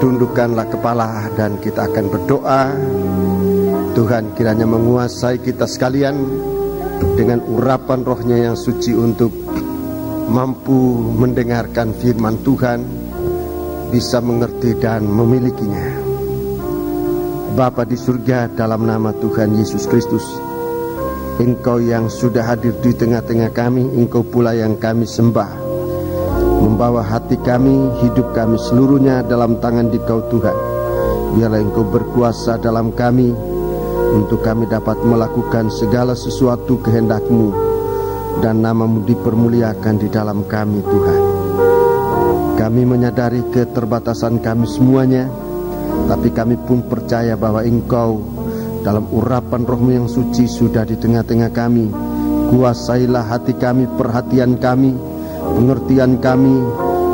Tundukkanlah kepala dan kita akan berdoa. Tuhan kiranya menguasai kita sekalian dengan urapan rohnya yang suci untuk mampu mendengarkan firman Tuhan, bisa mengerti dan memilikinya. Bapa di surga, dalam nama Tuhan Yesus Kristus, Engkau yang sudah hadir di tengah-tengah kami, Engkau pula yang kami sembah. Membawa hati kami, hidup kami seluruhnya dalam tangan Dikau Tuhan. Biarlah Engkau berkuasa dalam kami, untuk kami dapat melakukan segala sesuatu kehendak-Mu, dan nama-Mu dipermuliakan di dalam kami Tuhan. Kami menyadari keterbatasan kami semuanya, tapi kami pun percaya bahwa Engkau dalam urapan roh-Mu yang suci sudah di tengah-tengah kami. Kuasailah hati kami, perhatian kami, pengertian kami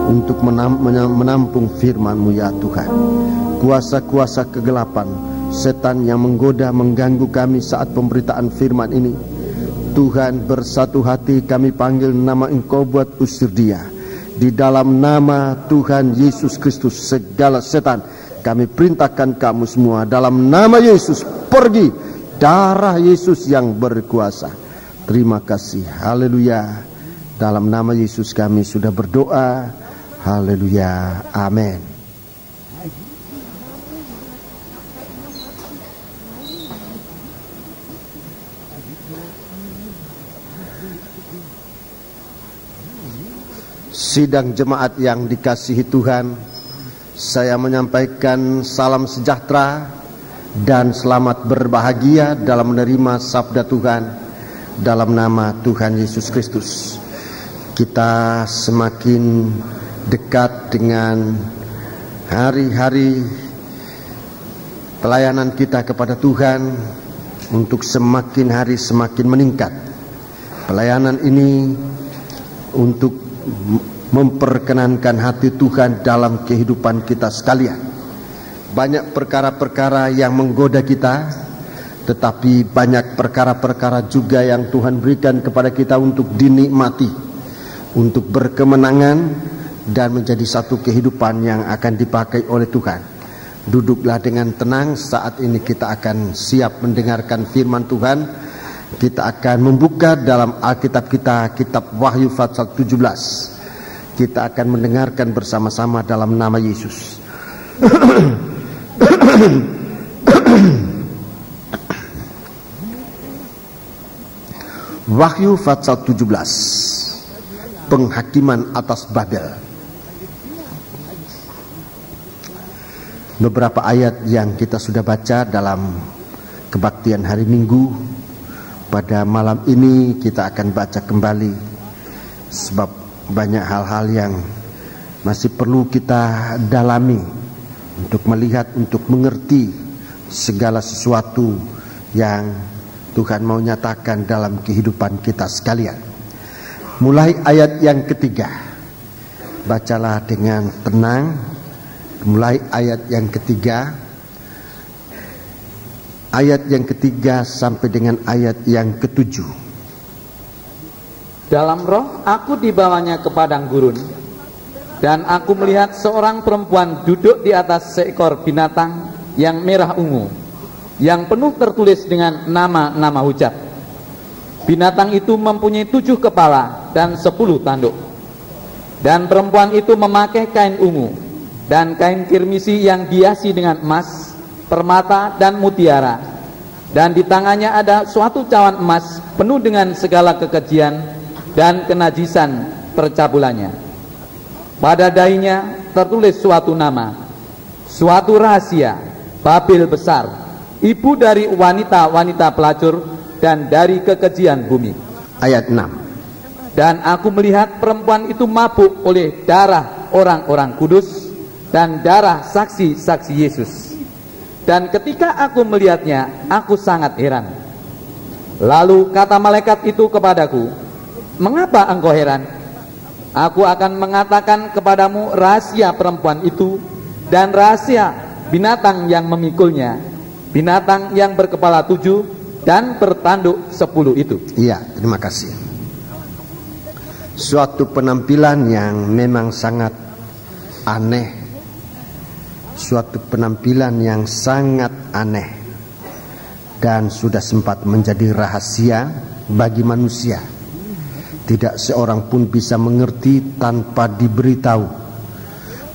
untuk menampung firman-Mu ya Tuhan. Kuasa-kuasa kegelapan, setan yang menggoda, mengganggu kami saat pemberitaan firman ini, Tuhan, bersatu hati kami panggil nama Engkau buat usir dia. Di dalam nama Tuhan Yesus Kristus, segala setan kami perintahkan kamu semua dalam nama Yesus, pergi. Darah Yesus yang berkuasa. Terima kasih. Haleluya. Dalam nama Yesus kami sudah berdoa. Haleluya. Amin. Sidang jemaat yang dikasihi Tuhan, saya menyampaikan salam sejahtera dan selamat berbahagia dalam menerima sabda Tuhan dalam nama Tuhan Yesus Kristus. Kita semakin dekat dengan hari-hari pelayanan kita kepada Tuhan untuk semakin hari semakin meningkat. Pelayanan ini untuk memperkenankan hati Tuhan dalam kehidupan kita sekalian. Banyak perkara-perkara yang menggoda kita, tetapi banyak perkara-perkara juga yang Tuhan berikan kepada kita untuk dinikmati, untuk berkemenangan dan menjadi satu kehidupan yang akan dipakai oleh Tuhan. Duduklah dengan tenang, saat ini kita akan siap mendengarkan firman Tuhan. Kita akan membuka dalam Alkitab kita, kitab Wahyu pasal 17. Kita akan mendengarkan bersama-sama dalam nama Yesus. Wahyu pasal 17. Penghakiman atas Babel. Beberapa ayat yang kita sudah baca dalam kebaktian hari Minggu. Pada malam ini kita akan baca kembali, sebab banyak hal-hal yang masih perlu kita dalami untuk melihat, untuk mengerti segala sesuatu yang Tuhan mau nyatakan dalam kehidupan kita sekalian. Mulai ayat yang ketiga, bacalah dengan tenang. Mulai ayat yang ketiga, ayat yang ketiga sampai dengan ayat yang ketujuh. Dalam roh aku dibawanya ke padang gurun, dan aku melihat seorang perempuan duduk di atas seekor binatang yang merah ungu, yang penuh tertulis dengan nama-nama hujat. Binatang itu mempunyai 7 kepala dan 10 tanduk. Dan perempuan itu memakai kain ungu dan kain kirmisi yang dihiasi dengan emas, permata dan mutiara, dan di tangannya ada suatu cawan emas penuh dengan segala kekejian dan kenajisan percabulannya. Pada dahinya tertulis suatu nama, suatu rahasia, Babel besar, ibu dari wanita-wanita pelacur dan dari kekejian bumi. Ayat 6. Dan aku melihat perempuan itu mabuk oleh darah orang-orang kudus dan darah saksi-saksi Yesus. Dan ketika aku melihatnya, aku sangat heran. Lalu kata malaikat itu kepadaku, mengapa engkau heran? Aku akan mengatakan kepadamu rahasia perempuan itu dan rahasia binatang yang memikulnya, binatang yang berkepala 7 dan bertanduk 10 itu. Iya, terima kasih. Suatu penampilan yang memang sangat aneh, suatu penampilan yang sangat aneh dan sudah sempat menjadi rahasia bagi manusia. Tidak seorang pun bisa mengerti tanpa diberitahu.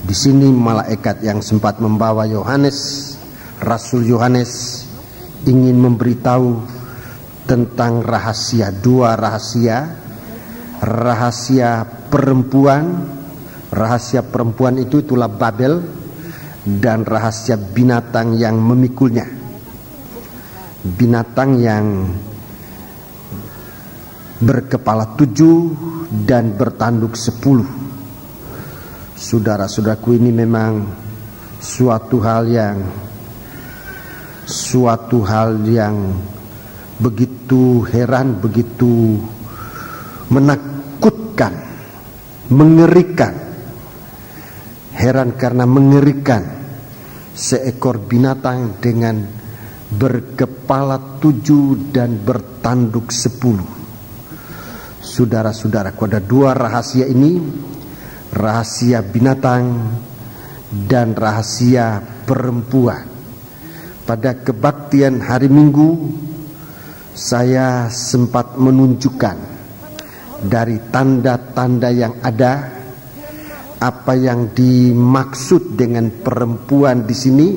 Di sini malaikat yang sempat membawa Yohanes, Rasul Yohanes, ingin memberitahu tentang rahasia, dua rahasia. Rahasia perempuan itu itulah Babel, dan rahasia binatang yang memikulnya, binatang yang berkepala 7 dan bertanduk 10. Saudara-saudaraku, ini memang suatu hal yang begitu heran, begitu menakutkan, mengerikan. Heran karena mengerikan, seekor binatang dengan berkepala 7 dan bertanduk 10. Saudara-saudaraku, ada dua rahasia ini, rahasia binatang dan rahasia perempuan. Pada kebaktian hari Minggu, saya sempat menunjukkan dari tanda-tanda yang ada apa yang dimaksud dengan perempuan di sini,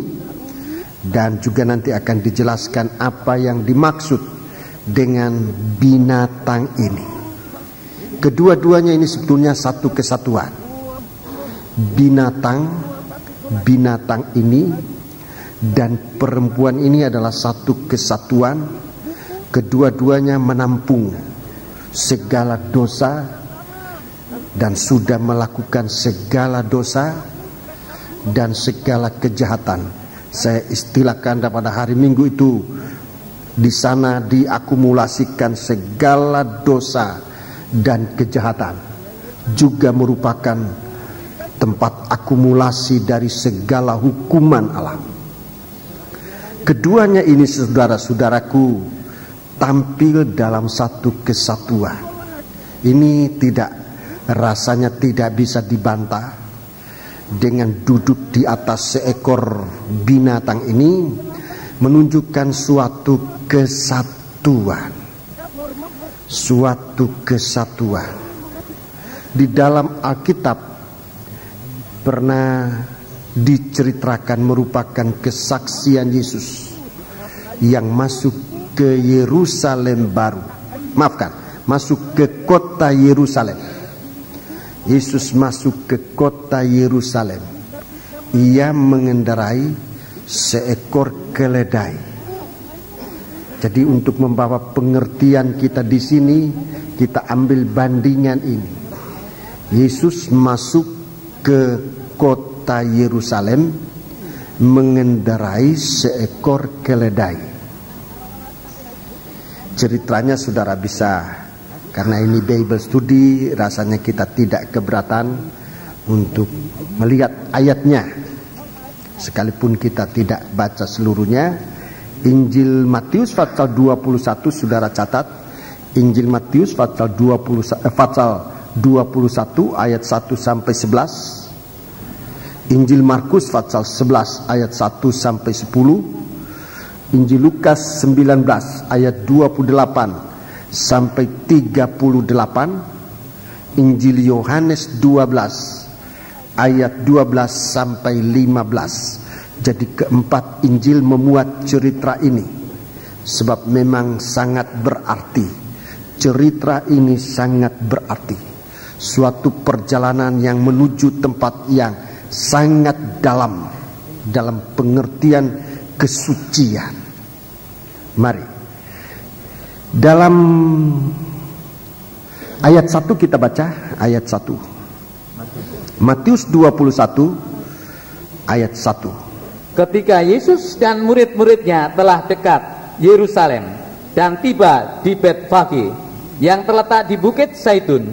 dan juga nanti akan dijelaskan apa yang dimaksud dengan binatang ini. Kedua-duanya ini sebetulnya satu kesatuan. Binatang ini dan perempuan ini adalah satu kesatuan. Kedua-duanya menampung segala dosa dan sudah melakukan segala dosa dan segala kejahatan. Saya istilahkan pada hari Minggu itu, di sana diakumulasikan segala dosa dan kejahatan, juga merupakan tempat akumulasi dari segala hukuman Allah. Keduanya ini, saudara-saudaraku, tampil dalam satu kesatuan. Ini rasanya tidak bisa dibantah. Dengan duduk di atas seekor binatang ini menunjukkan suatu kesatuan. Suatu kesatuan. Di dalam Alkitab pernah diceritakan merupakan kesaksian Yesus yang masuk ke Yerusalem baru. Masuk ke kota Yerusalem. Yesus masuk ke kota Yerusalem. Ia mengendarai seekor keledai. Jadi untuk membawa pengertian kita di sini, kita ambil bandingan ini. Yesus masuk ke kota Yerusalem mengendarai seekor keledai. Ceritanya saudara bisa, karena ini Bible study, rasanya kita tidak keberatan untuk melihat ayatnya, sekalipun kita tidak baca seluruhnya. Injil Matius pasal 21, saudara catat. Injil Matius pasal 21 ayat 1 sampai 11. Injil Markus pasal 11 ayat 1 sampai 10. Injil Lukas 19 ayat 28 sampai 38. Injil Yohanes 12 ayat 12 sampai 15. Jadi keempat Injil memuat cerita ini, sebab memang sangat berarti. Cerita ini sangat berarti. Suatu perjalanan yang menuju tempat yang sangat dalam pengertian kesucian. Mari, dalam ayat 1 kita baca, ayat 1. Matius 21 ayat 1. Ketika Yesus dan murid-muridnya telah dekat Yerusalem dan tiba di Betfage yang terletak di Bukit Zaitun,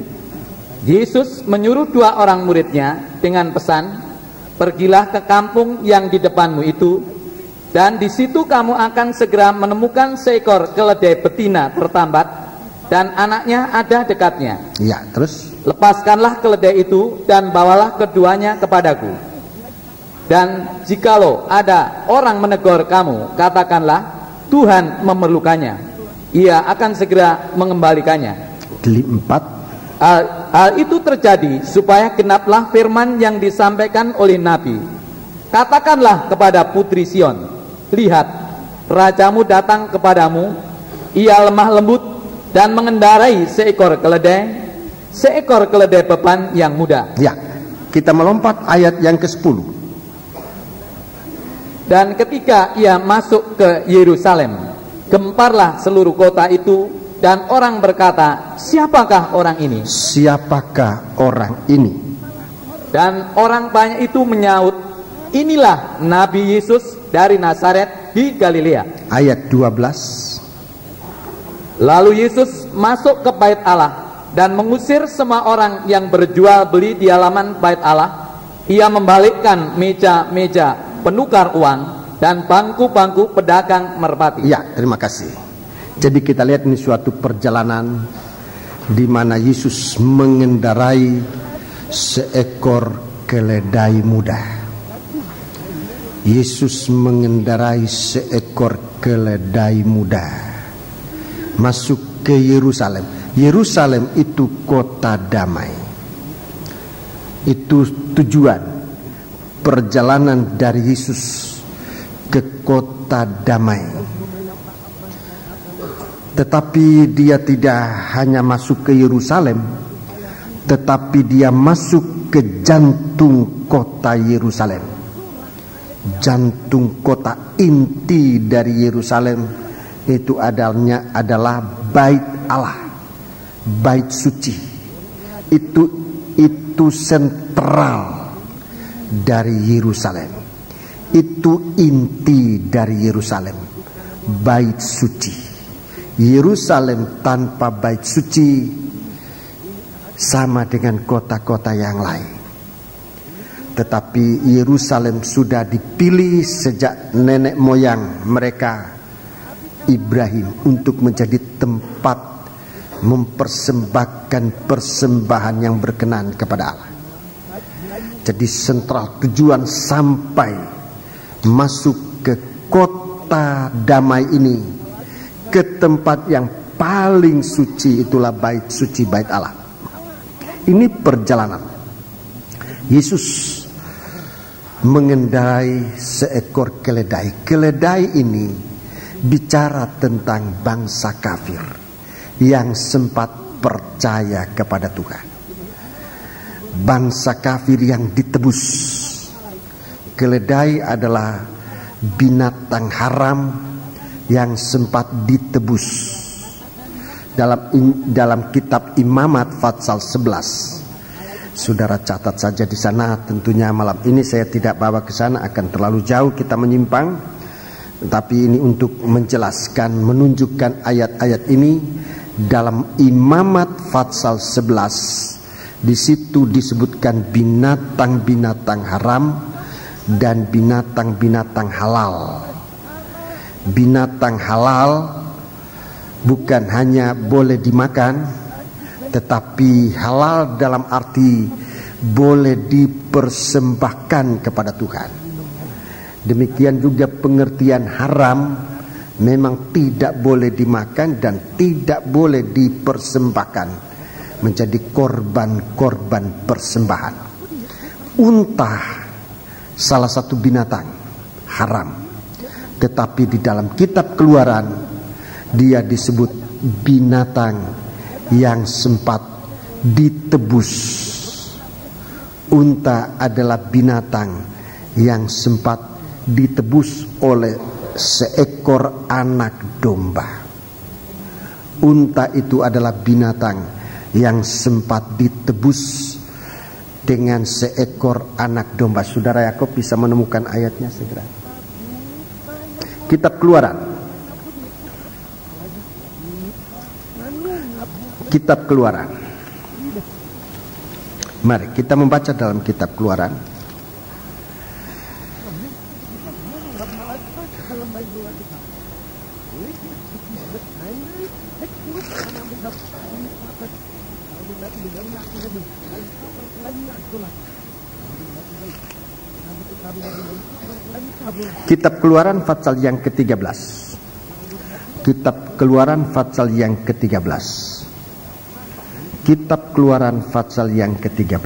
Yesus menyuruh 2 orang muridnya dengan pesan, "Pergilah ke kampung yang di depanmu itu, dan di situ kamu akan segera menemukan seekor keledai betina tertambat dan anaknya ada dekatnya. Ya, terus? Lepaskanlah keledai itu dan bawalah keduanya kepadaku. Dan jikalau ada orang menegur kamu, katakanlah, Tuhan memerlukannya, Ia akan segera mengembalikannya. 4. Hal itu terjadi supaya genaplah firman yang disampaikan oleh Nabi. Katakanlah kepada putri Sion, lihat, rajamu datang kepadamu, ia lemah lembut dan mengendarai seekor keledai beban yang muda. Ya, kita melompat ayat yang ke-10. Dan ketika ia masuk ke Yerusalem, gemparlah seluruh kota itu, dan orang berkata, siapakah orang ini? Siapakah orang ini? Dan orang banyak itu menyaut, inilah Nabi Yesus dari Nazaret di Galilea. Ayat 12. Lalu Yesus masuk ke bait Allah dan mengusir semua orang yang berjual beli di halaman bait Allah. Ia membalikkan meja-meja penukar uang dan bangku-bangku pedagang merpati. Ya, terima kasih. Jadi kita lihat ini suatu perjalanan di mana Yesus mengendarai seekor keledai muda. Yesus mengendarai seekor keledai muda masuk ke Yerusalem. Yerusalem itu kota damai. Itu tujuan perjalanan dari Yesus ke kota damai. Tetapi dia tidak hanya masuk ke Yerusalem, tetapi dia masuk ke jantung kota Yerusalem. Jantung kota inti dari Yerusalem itu adalah bait Allah, bait suci. Itu sentral dari Yerusalem. Itu inti dari Yerusalem, bait suci. Yerusalem tanpa bait suci sama dengan kota-kota yang lain. Tetapi Yerusalem sudah dipilih sejak nenek moyang mereka, Ibrahim, untuk menjadi tempat mempersembahkan persembahan yang berkenan kepada Allah. Jadi sentral tujuan sampai masuk ke kota damai ini, ke tempat yang paling suci, itulah bait suci, bait Allah. Ini perjalanan Yesus mengendarai seekor keledai. Keledai ini bicara tentang bangsa kafir yang sempat percaya kepada Tuhan. Bangsa kafir yang ditebus. Keledai adalah binatang haram yang sempat ditebus. Dalam kitab Imamat pasal 11. Saudara catat saja di sana. Tentunya malam ini saya tidak bawa ke sana, akan terlalu jauh kita menyimpang. Tapi ini untuk menjelaskan, menunjukkan ayat-ayat ini dalam Imamat pasal 11. Di situ disebutkan binatang-binatang haram dan binatang-binatang halal. Binatang halal bukan hanya boleh dimakan, tetapi halal dalam arti boleh dipersembahkan kepada Tuhan. Demikian juga pengertian haram, memang tidak boleh dimakan dan tidak boleh dipersembahkan menjadi korban-korban persembahan. Unta salah satu binatang haram, tetapi di dalam kitab Keluaran dia disebut binatang yang sempat ditebus. Unta adalah binatang yang sempat ditebus oleh seekor anak domba. Unta itu adalah binatang yang sempat ditebus dengan seekor anak domba. Saudara Yakob bisa menemukan ayatnya segera. Kitab Keluaran. Kitab Keluaran. Mari kita membaca dalam kitab Keluaran. Kitab Keluaran pasal yang ke-13. Kitab Keluaran pasal yang ke-13. Kitab Keluaran pasal yang ke-13.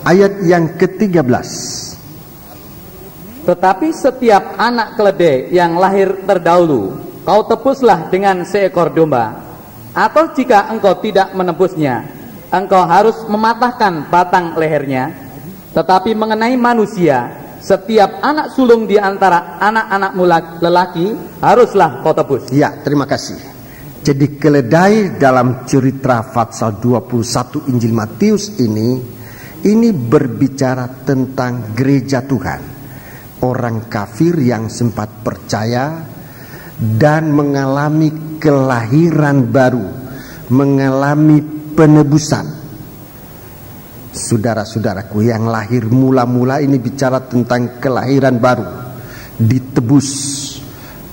Ayat yang ke-13. Tetapi setiap anak keledai yang lahir terdahulu kau tebuslah dengan seekor domba, atau jika engkau tidak menebusnya, engkau harus mematahkan batang lehernya. Tetapi mengenai manusia, setiap anak sulung di antara anak-anakmu lelaki haruslah kau tebus. Ya, terima kasih. Jadi keledai dalam cerita pasal 21 Injil Matius ini berbicara tentang gereja Tuhan, orang kafir yang sempat percaya dan mengalami kelahiran baru, mengalami penebusan. Saudara-saudaraku, yang lahir mula-mula ini bicara tentang kelahiran baru, ditebus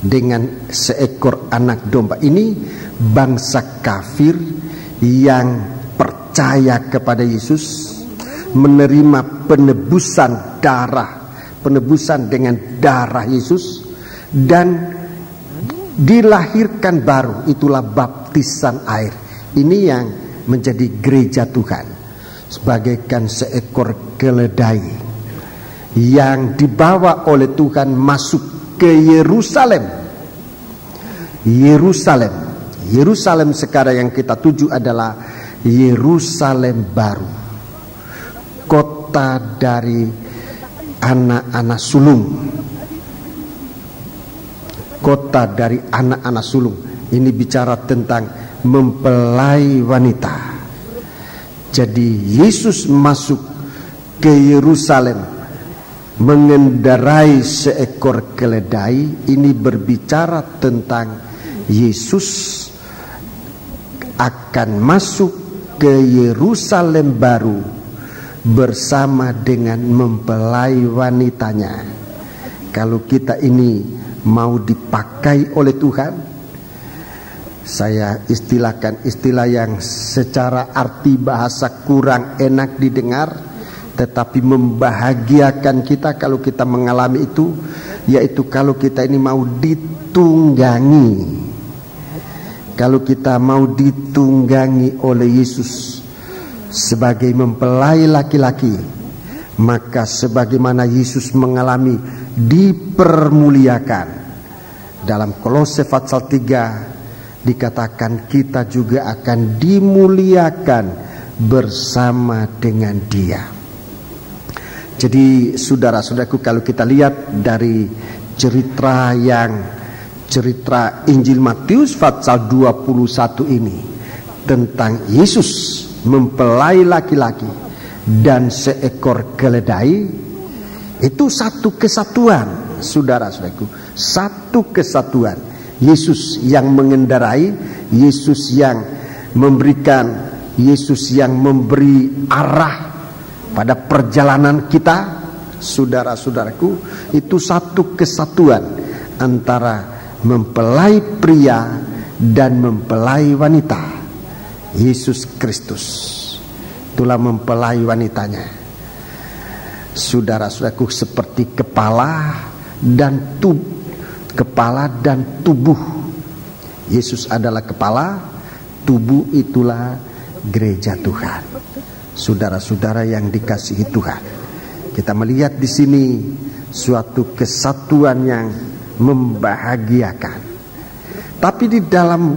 dengan seekor anak domba. Ini bangsa kafir yang percaya kepada Yesus, menerima penebusan darah, penebusan dengan darah Yesus, dan dilahirkan baru, itulah baptisan air. Ini yang menjadi gereja Tuhan, sebagaikan seekor keledai yang dibawa oleh Tuhan masuk ke Yerusalem. Yerusalem sekarang yang kita tuju adalah Yerusalem baru, kota dari anak-anak sulung. Kota dari anak-anak sulung. Ini bicara tentang mempelai wanita. Jadi Yesus masuk ke Yerusalem mengendarai seekor keledai. Ini berbicara tentang Yesus akan masuk ke Yerusalem baru bersama dengan mempelai wanitanya. Kalau kita ini mau dipakai oleh Tuhan, saya istilahkan istilah yang secara arti bahasa kurang enak didengar, tetapi membahagiakan kita kalau kita mengalami itu, yaitu kalau kita ini mau ditunggangi. Kalau kita mau ditunggangi oleh Yesus sebagai mempelai laki-laki, maka sebagaimana Yesus mengalami dipermuliakan. Dalam Kolose pasal 3 dikatakan kita juga akan dimuliakan bersama dengan Dia. Jadi saudara-saudaraku, kalau kita lihat dari cerita Injil Matius pasal 21 ini tentang Yesus mempelai laki-laki dan seekor keledai, itu satu kesatuan, saudara-saudaraku, satu kesatuan. Yesus yang mengendarai, Yesus yang memberikan, Yesus yang memberi arah pada perjalanan kita, saudara-saudaraku. Itu satu kesatuan antara mempelai pria dan mempelai wanita. Yesus Kristus, itulah mempelai wanitanya. Saudara-saudaraku, seperti kepala dan tubuh. Kepala dan tubuh. Yesus adalah kepala, tubuh itulah gereja Tuhan. Saudara-saudara yang dikasihi Tuhan, kita melihat di sini suatu kesatuan yang membahagiakan. Tapi di dalam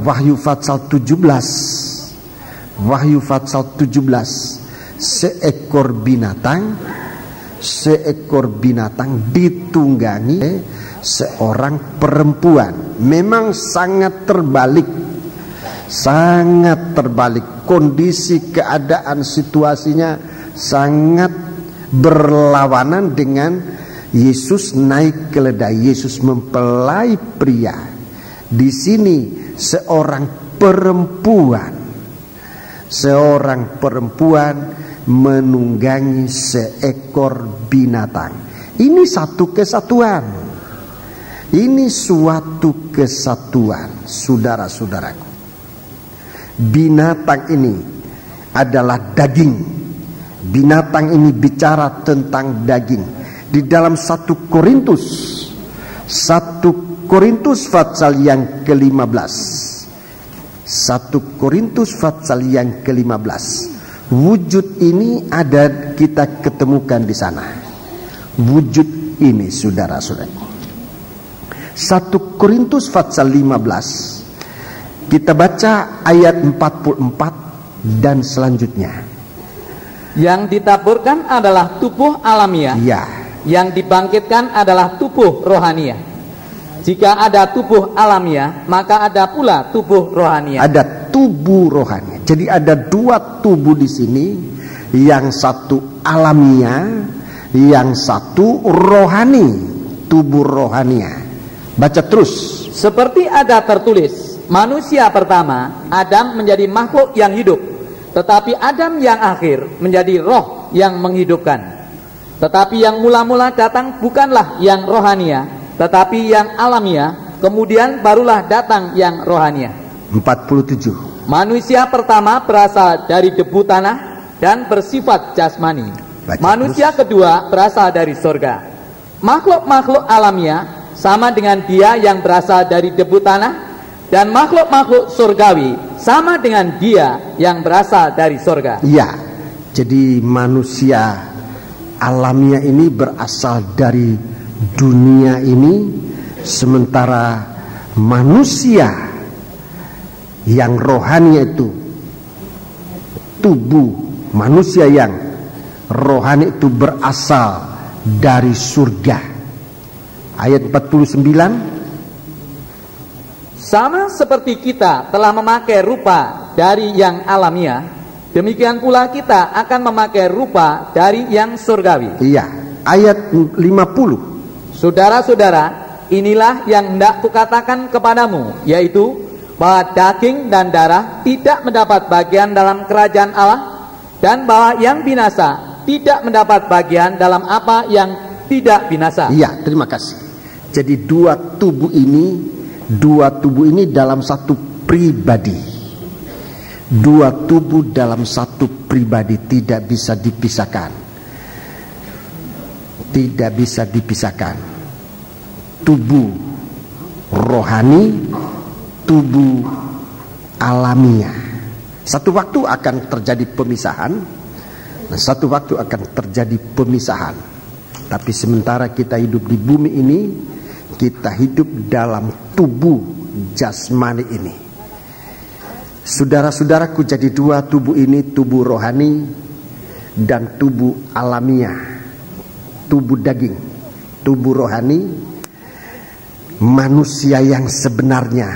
Wahyu pasal 17, Wahyu pasal 17, seekor binatang ditunggangi seorang perempuan. Memang sangat terbalik, kondisi keadaan situasinya sangat berlawanan dengan Yesus naik keledai, Yesus mempelai pria. Di sini seorang perempuan menunggangi seekor binatang. Ini satu kesatuan. Ini suatu kesatuan, saudara-saudaraku. Binatang ini adalah daging. Binatang ini bicara tentang daging. Di dalam 1 Korintus pasal yang ke-15. 1 Korintus pasal yang ke-15. Wujud ini ada kita ketemukan di sana. Wujud ini, saudara-saudara. 1 Korintus pasal 15. Kita baca ayat 44 dan selanjutnya. Yang ditaburkan adalah tubuh alamiah. Ya. Yang dibangkitkan adalah tubuh rohaniah. Jika ada tubuh alamiah, maka ada pula tubuh rohaniah. Ada tubuh rohani. Jadi ada 2 tubuh di sini. Yang satu alamiah, yang satu rohani. Tubuh rohania. Baca terus. Seperti ada tertulis, manusia pertama Adam menjadi makhluk yang hidup, tetapi Adam yang akhir menjadi roh yang menghidupkan. Tetapi yang mula-mula datang bukanlah yang rohania, tetapi yang alamiah. Kemudian barulah datang yang rohania. 47. Manusia pertama berasal dari debu tanah dan bersifat jasmani. Manusia kedua berasal dari sorga. Makhluk-makhluk alamiah sama dengan dia yang berasal dari debu tanah, dan makhluk-makhluk surgawi sama dengan dia yang berasal dari sorga. Ya, jadi manusia alamiah ini berasal dari dunia ini, sementara manusia yang rohani itu, tubuh manusia yang rohani itu berasal dari surga. Ayat 49. Sama seperti kita telah memakai rupa dari yang alamiah, demikian pula kita akan memakai rupa dari yang surgawi. Iya, ayat 50. Saudara-saudara, inilah yang hendak kukatakan kepadamu, yaitu bahwa daging dan darah tidak mendapat bagian dalam kerajaan Allah, dan bahwa yang binasa tidak mendapat bagian dalam apa yang tidak binasa. Iya, terima kasih. Jadi 2 tubuh ini dalam satu pribadi. 2 tubuh dalam satu pribadi tidak bisa dipisahkan. Tidak bisa dipisahkan. Tubuh rohani, tubuh alamiah. Satu waktu akan terjadi pemisahan. Satu waktu akan terjadi pemisahan. Tapi sementara kita hidup di bumi ini, kita hidup dalam tubuh jasmani ini. Saudara-saudaraku, jadi 2 tubuh ini, tubuh rohani dan tubuh alamiah. Tubuh daging, tubuh rohani, manusia yang sebenarnya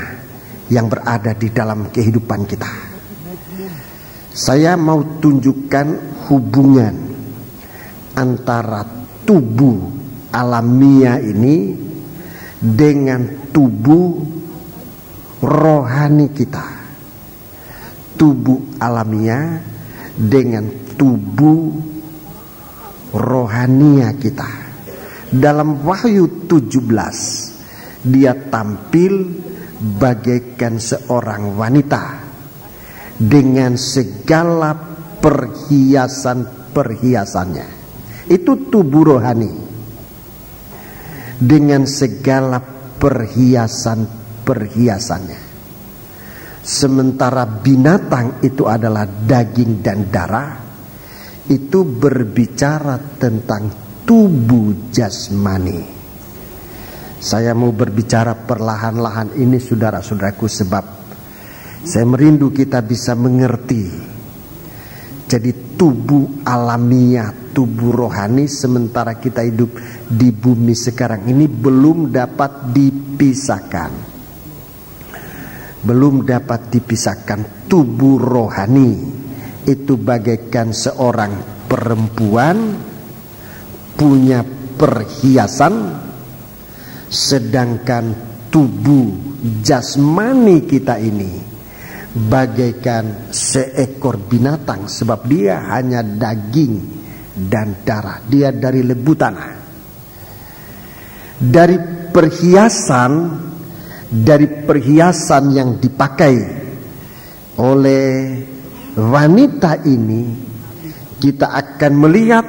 yang berada di dalam kehidupan kita. Saya mau tunjukkan hubungan antara tubuh alamiah ini dengan tubuh rohani kita. Tubuh alamiah dengan tubuh rohania kita. Dalam Wahyu 17, dia tampil bagaikan seorang wanita dengan segala perhiasan-perhiasannya. Itu tubuh rohani dengan segala perhiasan-perhiasannya. Sementara binatang itu adalah daging dan darah, itu berbicara tentang tubuh jasmani. Saya mau berbicara perlahan-lahan ini, saudara-saudaraku, sebab saya merindu kita bisa mengerti. Jadi tubuh alamiah, tubuh rohani, sementara kita hidup di bumi sekarang ini belum dapat dipisahkan. Belum dapat dipisahkan. Tubuh rohani itu bagaikan seorang perempuan punya perhiasan, sedangkan tubuh jasmani kita ini bagaikan seekor binatang, sebab dia hanya daging dan darah. Dia dari lebu tanah. Dari perhiasan yang dipakai oleh wanita ini kita akan melihat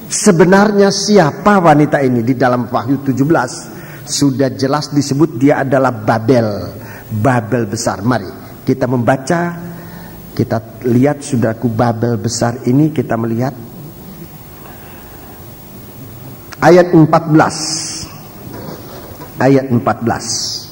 sebenarnya siapa wanita ini. Di dalam Wahyu 17 sudah jelas disebut dia adalah Babel besar. Mari kita membaca, kita lihat saudaraku, Babel besar ini kita melihat ayat 14. Ayat 14.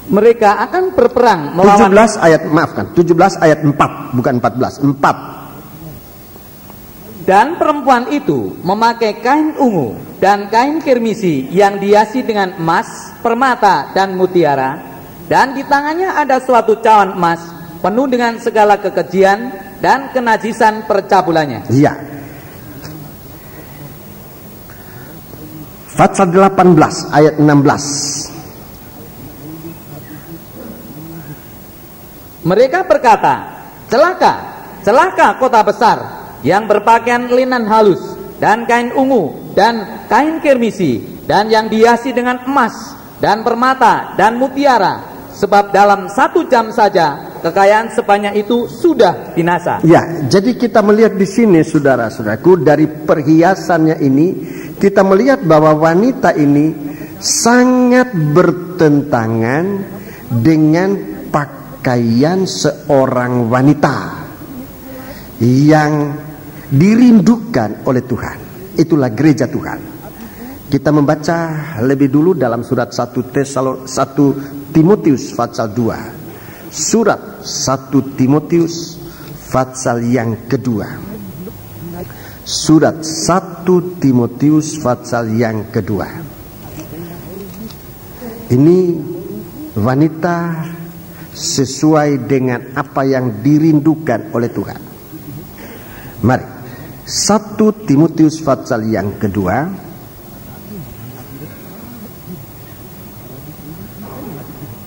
Mereka akan berperang melawan 17 ayat 4, bukan 14, 4. Dan perempuan itu memakai kain ungu dan kain kirmisi yang dihiasi dengan emas, permata dan mutiara, dan di tangannya ada suatu cawan emas penuh dengan segala kekejian dan kenajisan percabulannya. Iya. Fatsal 18 ayat 16. Mereka berkata, celaka, celaka kota besar yang berpakaian linan halus dan kain ungu dan kain kirmisi dan yang dihiasi dengan emas dan permata dan mutiara, sebab dalam 1 jam saja kekayaan sebanyak itu sudah binasa. Ya, jadi kita melihat di sini saudara-saudaraku, dari perhiasannya ini kita melihat bahwa wanita ini sangat bertentangan dengan pakaian seorang wanita yang dirindukan oleh Tuhan. Itulah gereja Tuhan. Kita membaca lebih dulu dalam surat 1 Timotius pasal 2. Surat 1 Timotius pasal yang kedua. Surat 1 Timotius pasal yang kedua. Ini wanita sesuai dengan apa yang dirindukan oleh Tuhan. Mari, 1 Timotius pasal yang kedua,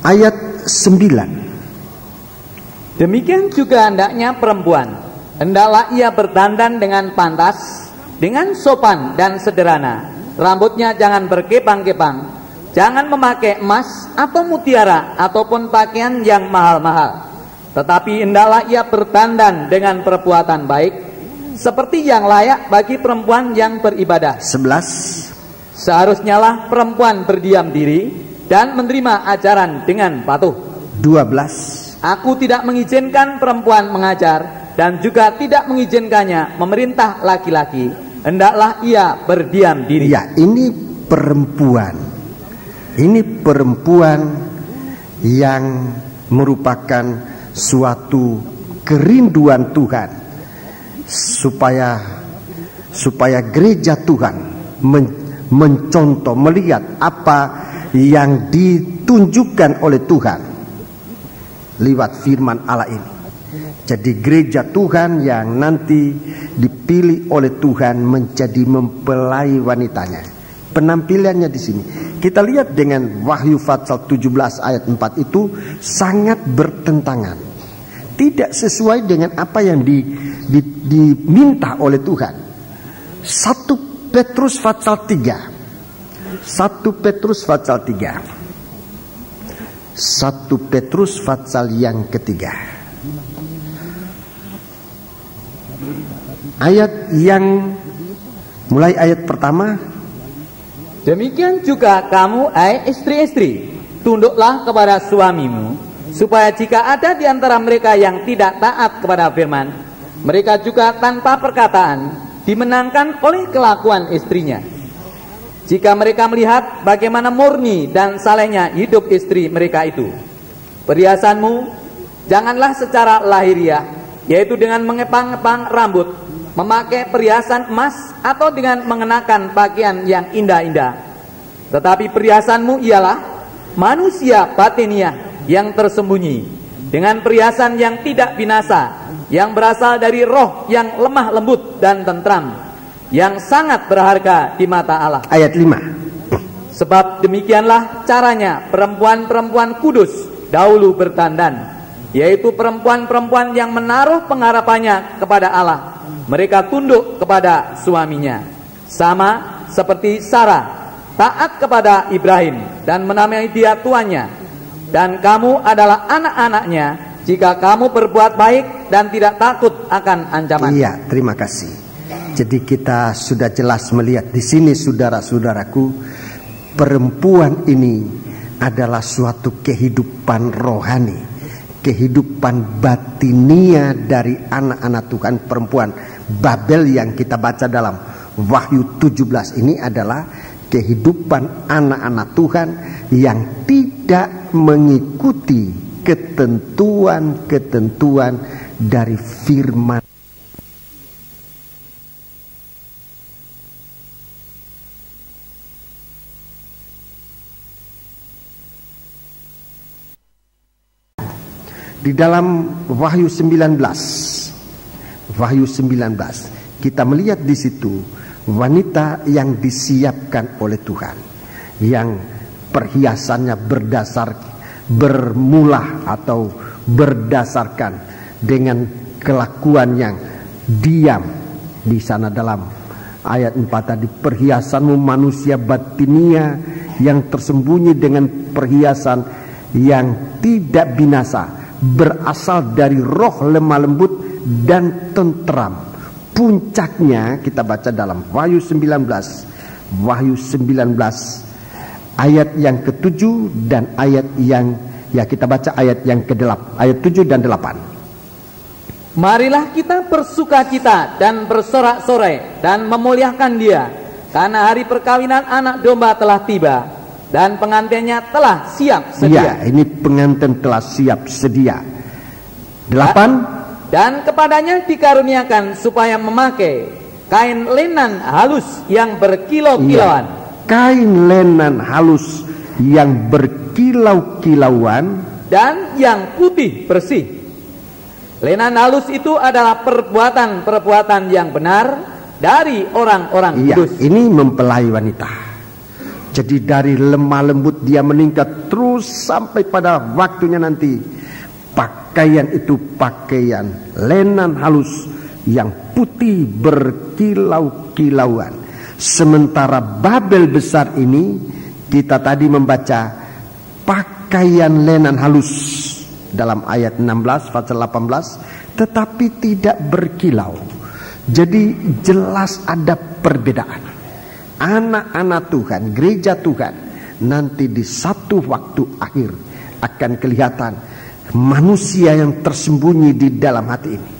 ayat 9. Demikian juga hendaknya perempuan, hendaklah ia berdandan dengan pantas, dengan sopan dan sederhana. Rambutnya jangan berkepang-kepang, jangan memakai emas atau mutiara ataupun pakaian yang mahal-mahal. Tetapi hendaklah ia berdandan dengan perbuatan baik, seperti yang layak bagi perempuan yang beribadah. 11. Seharusnya lah perempuan berdiam diri dan menerima ajaran dengan patuh. 12. Aku tidak mengizinkan perempuan mengajar dan juga tidak mengizinkannya memerintah laki-laki. Hendaklah ia berdiam diri. Ya, ini perempuan. Ini perempuan yang merupakan suatu kerinduan Tuhan, supaya gereja Tuhan mencontoh, melihat apa yang ditunjukkan oleh Tuhan lewat firman Allah ini. Jadi gereja Tuhan yang nanti dipilih oleh Tuhan menjadi mempelai wanitanya. Penampilannya di sini kita lihat dengan Wahyu pasal 17 ayat 4 itu sangat bertentangan, tidak sesuai dengan apa yang diminta oleh Tuhan. 1 Petrus pasal 3. 1 Petrus pasal 3. 1 Petrus pasal yang ketiga, ayat yang mulai ayat pertama. Demikian juga kamu, hai istri-istri, tunduklah kepada suamimu, supaya jika ada di antara mereka yang tidak taat kepada firman, mereka juga tanpa perkataan dimenangkan oleh kelakuan istrinya. Jika mereka melihat bagaimana murni dan salehnya hidup istri mereka itu. Perhiasanmu janganlah secara lahiriah, yaitu dengan mengepang-epang rambut, memakai perhiasan emas, atau dengan mengenakan pakaian yang indah-indah. Tetapi perhiasanmu ialah manusia batiniah yang tersembunyi, dengan perhiasan yang tidak binasa, yang berasal dari roh yang lemah lembut dan tentram, yang sangat berharga di mata Allah. Ayat 5. Sebab demikianlah caranya perempuan-perempuan kudus dahulu berdandan, yaitu perempuan-perempuan yang menaruh pengharapannya kepada Allah. Mereka tunduk kepada suaminya, sama seperti Sarah taat kepada Ibrahim dan menamai dia tuannya. dan kamu adalah anak-anaknya jika kamu berbuat baik dan tidak takut akan ancaman. Iya, terima kasih. Jadi kita sudah jelas melihat di sini, saudara-saudaraku, perempuan ini adalah suatu kehidupan rohani, kehidupan batinia dari anak-anak Tuhan, perempuan Babel yang kita baca dalam Wahyu 17 ini adalah kehidupan anak-anak Tuhan yang tidak mengikuti ketentuan-ketentuan dari firman. Di dalam Wahyu 19 kita melihat di situ wanita yang disiapkan oleh Tuhan, yang perhiasannya bermula atau berdasarkan dengan kelakuan yang diam. Di sana dalam ayat 4 tadi, perhiasanmu manusia batinia yang tersembunyi dengan perhiasan yang tidak binasa, berasal dari roh lemah lembut dan tentram. Puncaknya kita baca dalam Wahyu 19 ayat yang ke-7 dan ayat yang kita baca ayat yang ke-8, ayat 7 dan 8. Marilah kita bersukacita dan bersorak-sorai dan memuliakan Dia, karena hari perkawinan anak domba telah tiba dan pengantinnya telah siap sedia. Ya, ini pengantin telah siap sedia. 8. Dan kepadanya dikaruniakan supaya memakai kain lenan halus yang berkilau-kilauan. Ya, kain lenan halus yang berkilau-kilauan dan yang putih bersih. Lenan halus itu adalah perbuatan-perbuatan yang benar dari orang-orang kudus. Ini mempelai wanita. Jadi dari lemah lembut dia meningkat terus sampai pada waktunya nanti pakaian itu pakaian lenan halus yang putih berkilau-kilauan. Sementara Babel besar ini kita tadi membaca pakaian lenan halus dalam ayat 16 pasal 18, tetapi tidak berkilau. Jadi jelas ada perbedaan. Anak-anak Tuhan, gereja Tuhan, nanti di satu waktu akhir akan kelihatan manusia yang tersembunyi di dalam hati ini,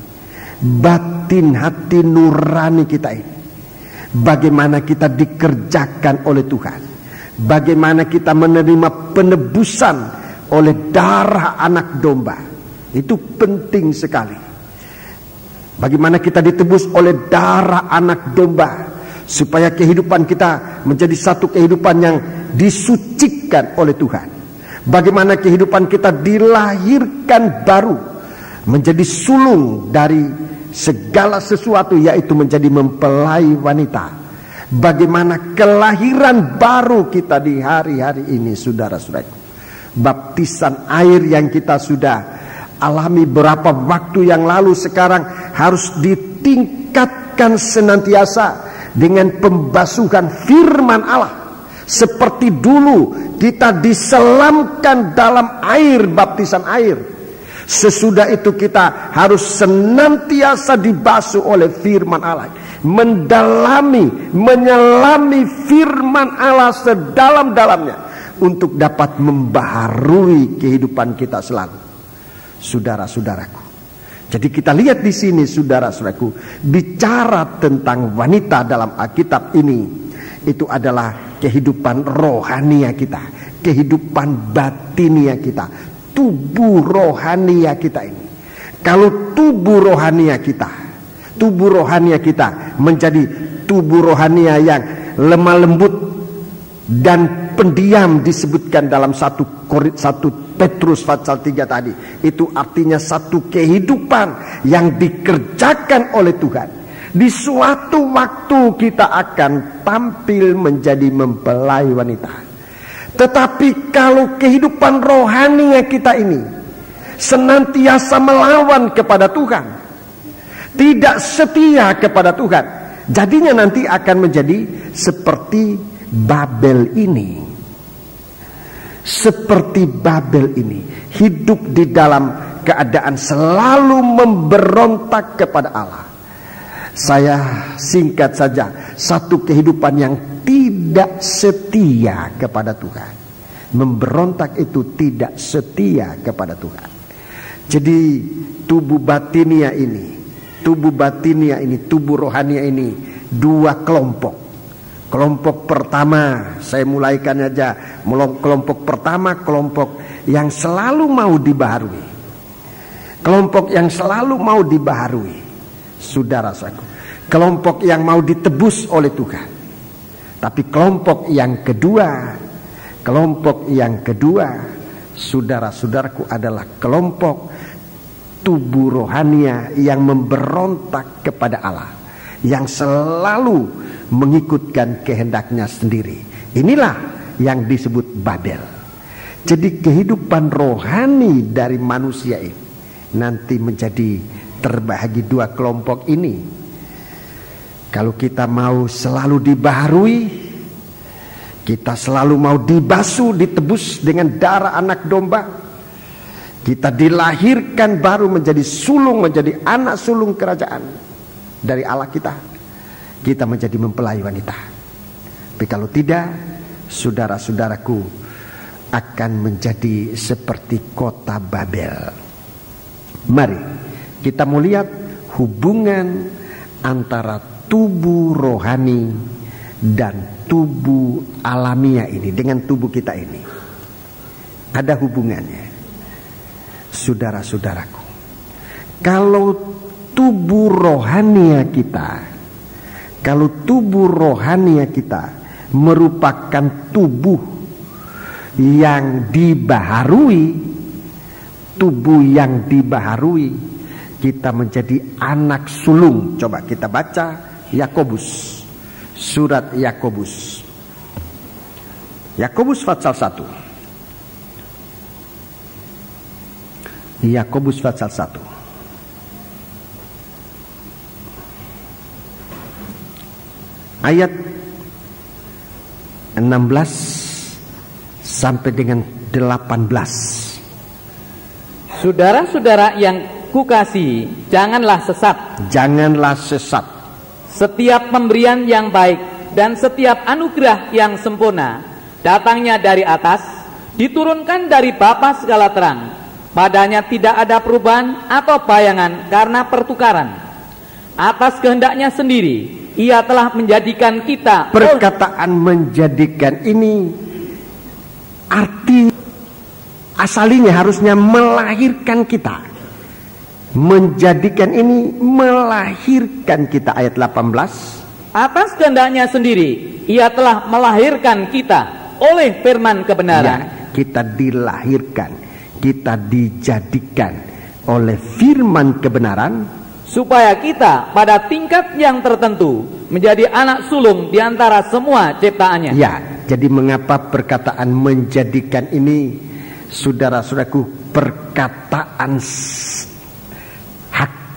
batin hati nurani kita ini. Bagaimana kita dikerjakan oleh Tuhan, bagaimana kita menerima penebusan oleh darah anak domba. Itu penting sekali. Bagaimana kita ditebus oleh darah anak domba, supaya kehidupan kita menjadi satu kehidupan yang disucikan oleh Tuhan. Bagaimana kehidupan kita dilahirkan baru, menjadi sulung dari segala sesuatu, yaitu menjadi mempelai wanita. Bagaimana kelahiran baru kita di hari-hari ini, saudara-saudaraku. Baptisan air yang kita sudah alami beberapa waktu yang lalu, sekarang harus ditingkatkan senantiasa dengan pembasuhan firman Allah. Seperti dulu kita diselamkan dalam air, baptisan air. Sesudah itu kita harus senantiasa dibasuh oleh firman Allah, menyelami firman Allah sedalam-dalamnya untuk dapat membaharui kehidupan kita selalu. Saudara-saudaraku, jadi kita lihat di sini, saudara-saudaraku, bicara tentang wanita dalam Alkitab ini, itu adalah kehidupan rohania kita, kehidupan batinia kita, tubuh rohania kita ini. Kalau tubuh rohania kita menjadi tubuh rohania yang lemah lembut dan pendiam, disebutkan dalam 1 Petrus pasal 3 tadi, itu artinya satu kehidupan yang dikerjakan oleh Tuhan. Di suatu waktu kita akan tampil menjadi mempelai wanita. Tetapi kalau kehidupan rohani kita ini senantiasa melawan kepada Tuhan, tidak setia kepada Tuhan, jadinya nanti akan menjadi seperti Babel ini. seperti Babel ini, hidup di dalam keadaan selalu memberontak kepada Allah. Saya singkat saja, satu kehidupan yang tidak setia kepada Tuhan. Memberontak itu tidak setia kepada Tuhan. Jadi tubuh batinia ini, tubuh rohania ini dua kelompok. Kelompok pertama, saya mulaikan aja. Kelompok pertama, kelompok yang selalu mau dibaharui. Kelompok yang selalu mau dibaharui, saudara-saudaraku. Kelompok yang mau ditebus oleh Tuhan. Tapi kelompok yang kedua, saudara-saudaraku, adalah kelompok tubuh rohania yang memberontak kepada Allah, yang selalu mengikutkan kehendaknya sendiri. Inilah yang disebut Babel. Jadi kehidupan rohani dari manusia ini nanti menjadi terbagi dua kelompok ini. Kalau kita mau selalu dibaharui, kita selalu mau dibasuh, ditebus dengan darah anak domba, kita dilahirkan baru menjadi sulung, menjadi anak sulung kerajaan dari Allah kita menjadi mempelai wanita. Tapi kalau tidak, saudara-saudaraku, akan menjadi seperti kota Babel. Mari kita mau lihat hubungan antara tubuh rohani dan tubuh alamiah ini dengan tubuh kita ini. Ada hubungannya, saudara-saudaraku. Kalau tubuh rohania kita merupakan tubuh yang dibaharui, kita menjadi anak sulung. Coba kita baca Yakobus, surat Yakobus pasal 1. Yakobus pasal 1 ayat 16 sampai dengan 18. Saudara-saudara yang kukasihi, janganlah sesat. Setiap pemberian yang baik dan setiap anugerah yang sempurna datangnya dari atas, diturunkan dari Bapa segala terang. Padanya tidak ada perubahan atau bayangan karena pertukaran. Atas kehendaknya sendiri Ia telah menjadikan kita. Perkataan menjadikan ini arti asalinya harusnya melahirkan kita. Menjadikan ini melahirkan kita. Ayat 18. Atas kehendaknya sendiri Ia telah melahirkan kita oleh firman kebenaran. Ya, kita dilahirkan, kita dijadikan oleh firman kebenaran, supaya kita pada tingkat yang tertentu menjadi anak sulung di antara semua ciptaannya. Ya, jadi mengapa perkataan menjadikan ini, saudara-saudaraku, perkataan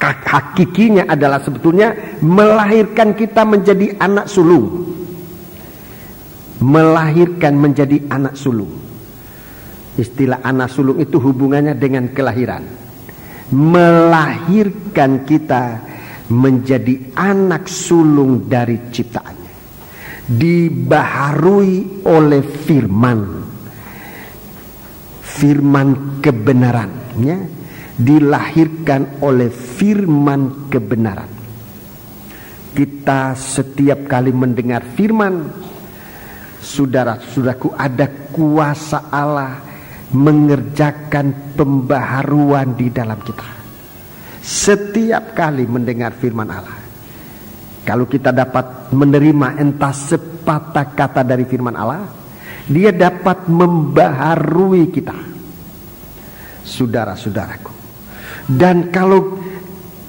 hakikinya adalah sebetulnya melahirkan kita menjadi anak sulung. Melahirkan menjadi anak sulung. Istilah anak sulung itu hubungannya dengan kelahiran. Melahirkan kita menjadi anak sulung dari ciptaannya, dibaharui oleh firman kebenarannya, dilahirkan oleh firman kebenaran. Kita setiap kali mendengar firman, saudara-saudaraku, ada kuasa Allah mengerjakan pembaharuan di dalam kita. Setiap kali mendengar firman Allah, kalau kita dapat menerima entah sepatah kata dari firman Allah, dia dapat membaharui kita, saudara-saudaraku. Dan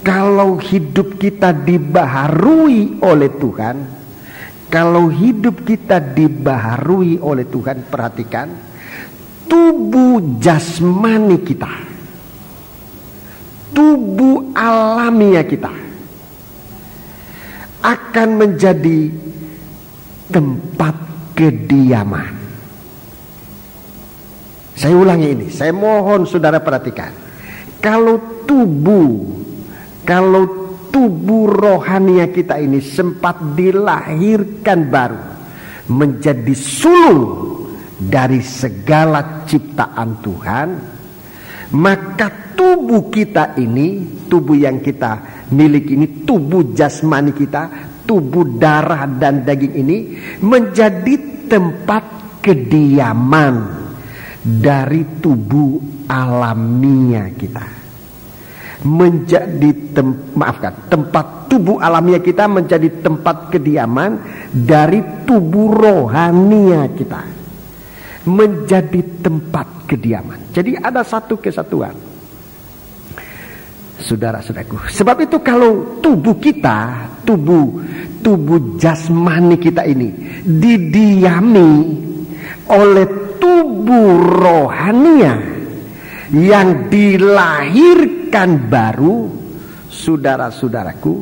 kalau hidup kita dibaharui oleh Tuhan, kalau hidup kita dibaharui oleh Tuhan, perhatikan, tubuh jasmani kita, tubuh alamiah kita akan menjadi tempat kediaman. Saya ulangi ini, saya mohon saudara perhatikan. Kalau tubuh rohania kita ini sempat dilahirkan baru menjadi sulung dari segala ciptaan Tuhan, maka tubuh kita ini, tubuh yang kita miliki ini, tubuh jasmani kita, tubuh darah dan daging ini menjadi tempat kediaman dari tubuh alamiah kita. Tempat tubuh alamiah kita menjadi tempat kediaman dari tubuh rohania kita, menjadi tempat kediaman. Jadi ada satu kesatuan, saudara-saudaraku. Sebab itu kalau tubuh kita, tubuh jasmani kita ini didiami oleh tubuh rohania yang dilahirkan baru, saudara-saudaraku,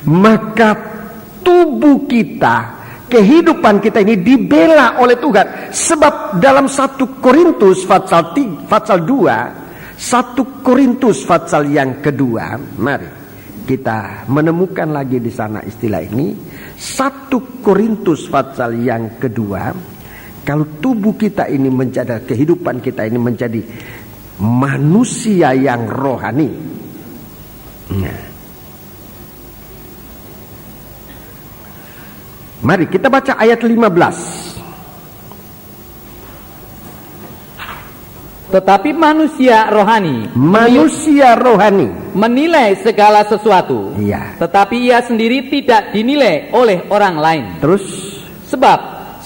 maka tubuh kita, kehidupan kita ini dibela oleh Tuhan. Sebab dalam 1 Korintus pasal 2, 1 Korintus pasal yang kedua, mari kita menemukan lagi di sana istilah ini. 1 Korintus pasal yang kedua, kalau tubuh kita ini menjadi, kehidupan kita ini menjadi manusia yang rohani. Nah, mari kita baca ayat 15. Tetapi manusia rohani menilai segala sesuatu, iya. Tetapi ia sendiri tidak dinilai oleh orang lain. Terus, sebab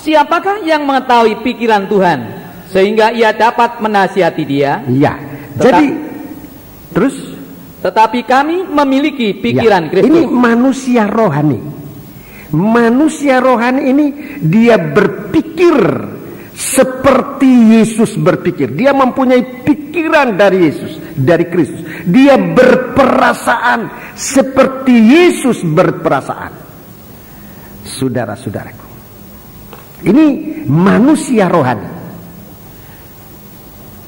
siapakah yang mengetahui pikiran Tuhan sehingga ia dapat menasihati dia? iya. Jadi terus, tetapi kami memiliki pikiran Kristus. Ini manusia rohani. Manusia rohani ini dia berpikir seperti Yesus berpikir. Dia mempunyai pikiran dari Yesus, dari Kristus. Dia berperasaan seperti Yesus berperasaan. Saudara-saudaraku, ini manusia rohani.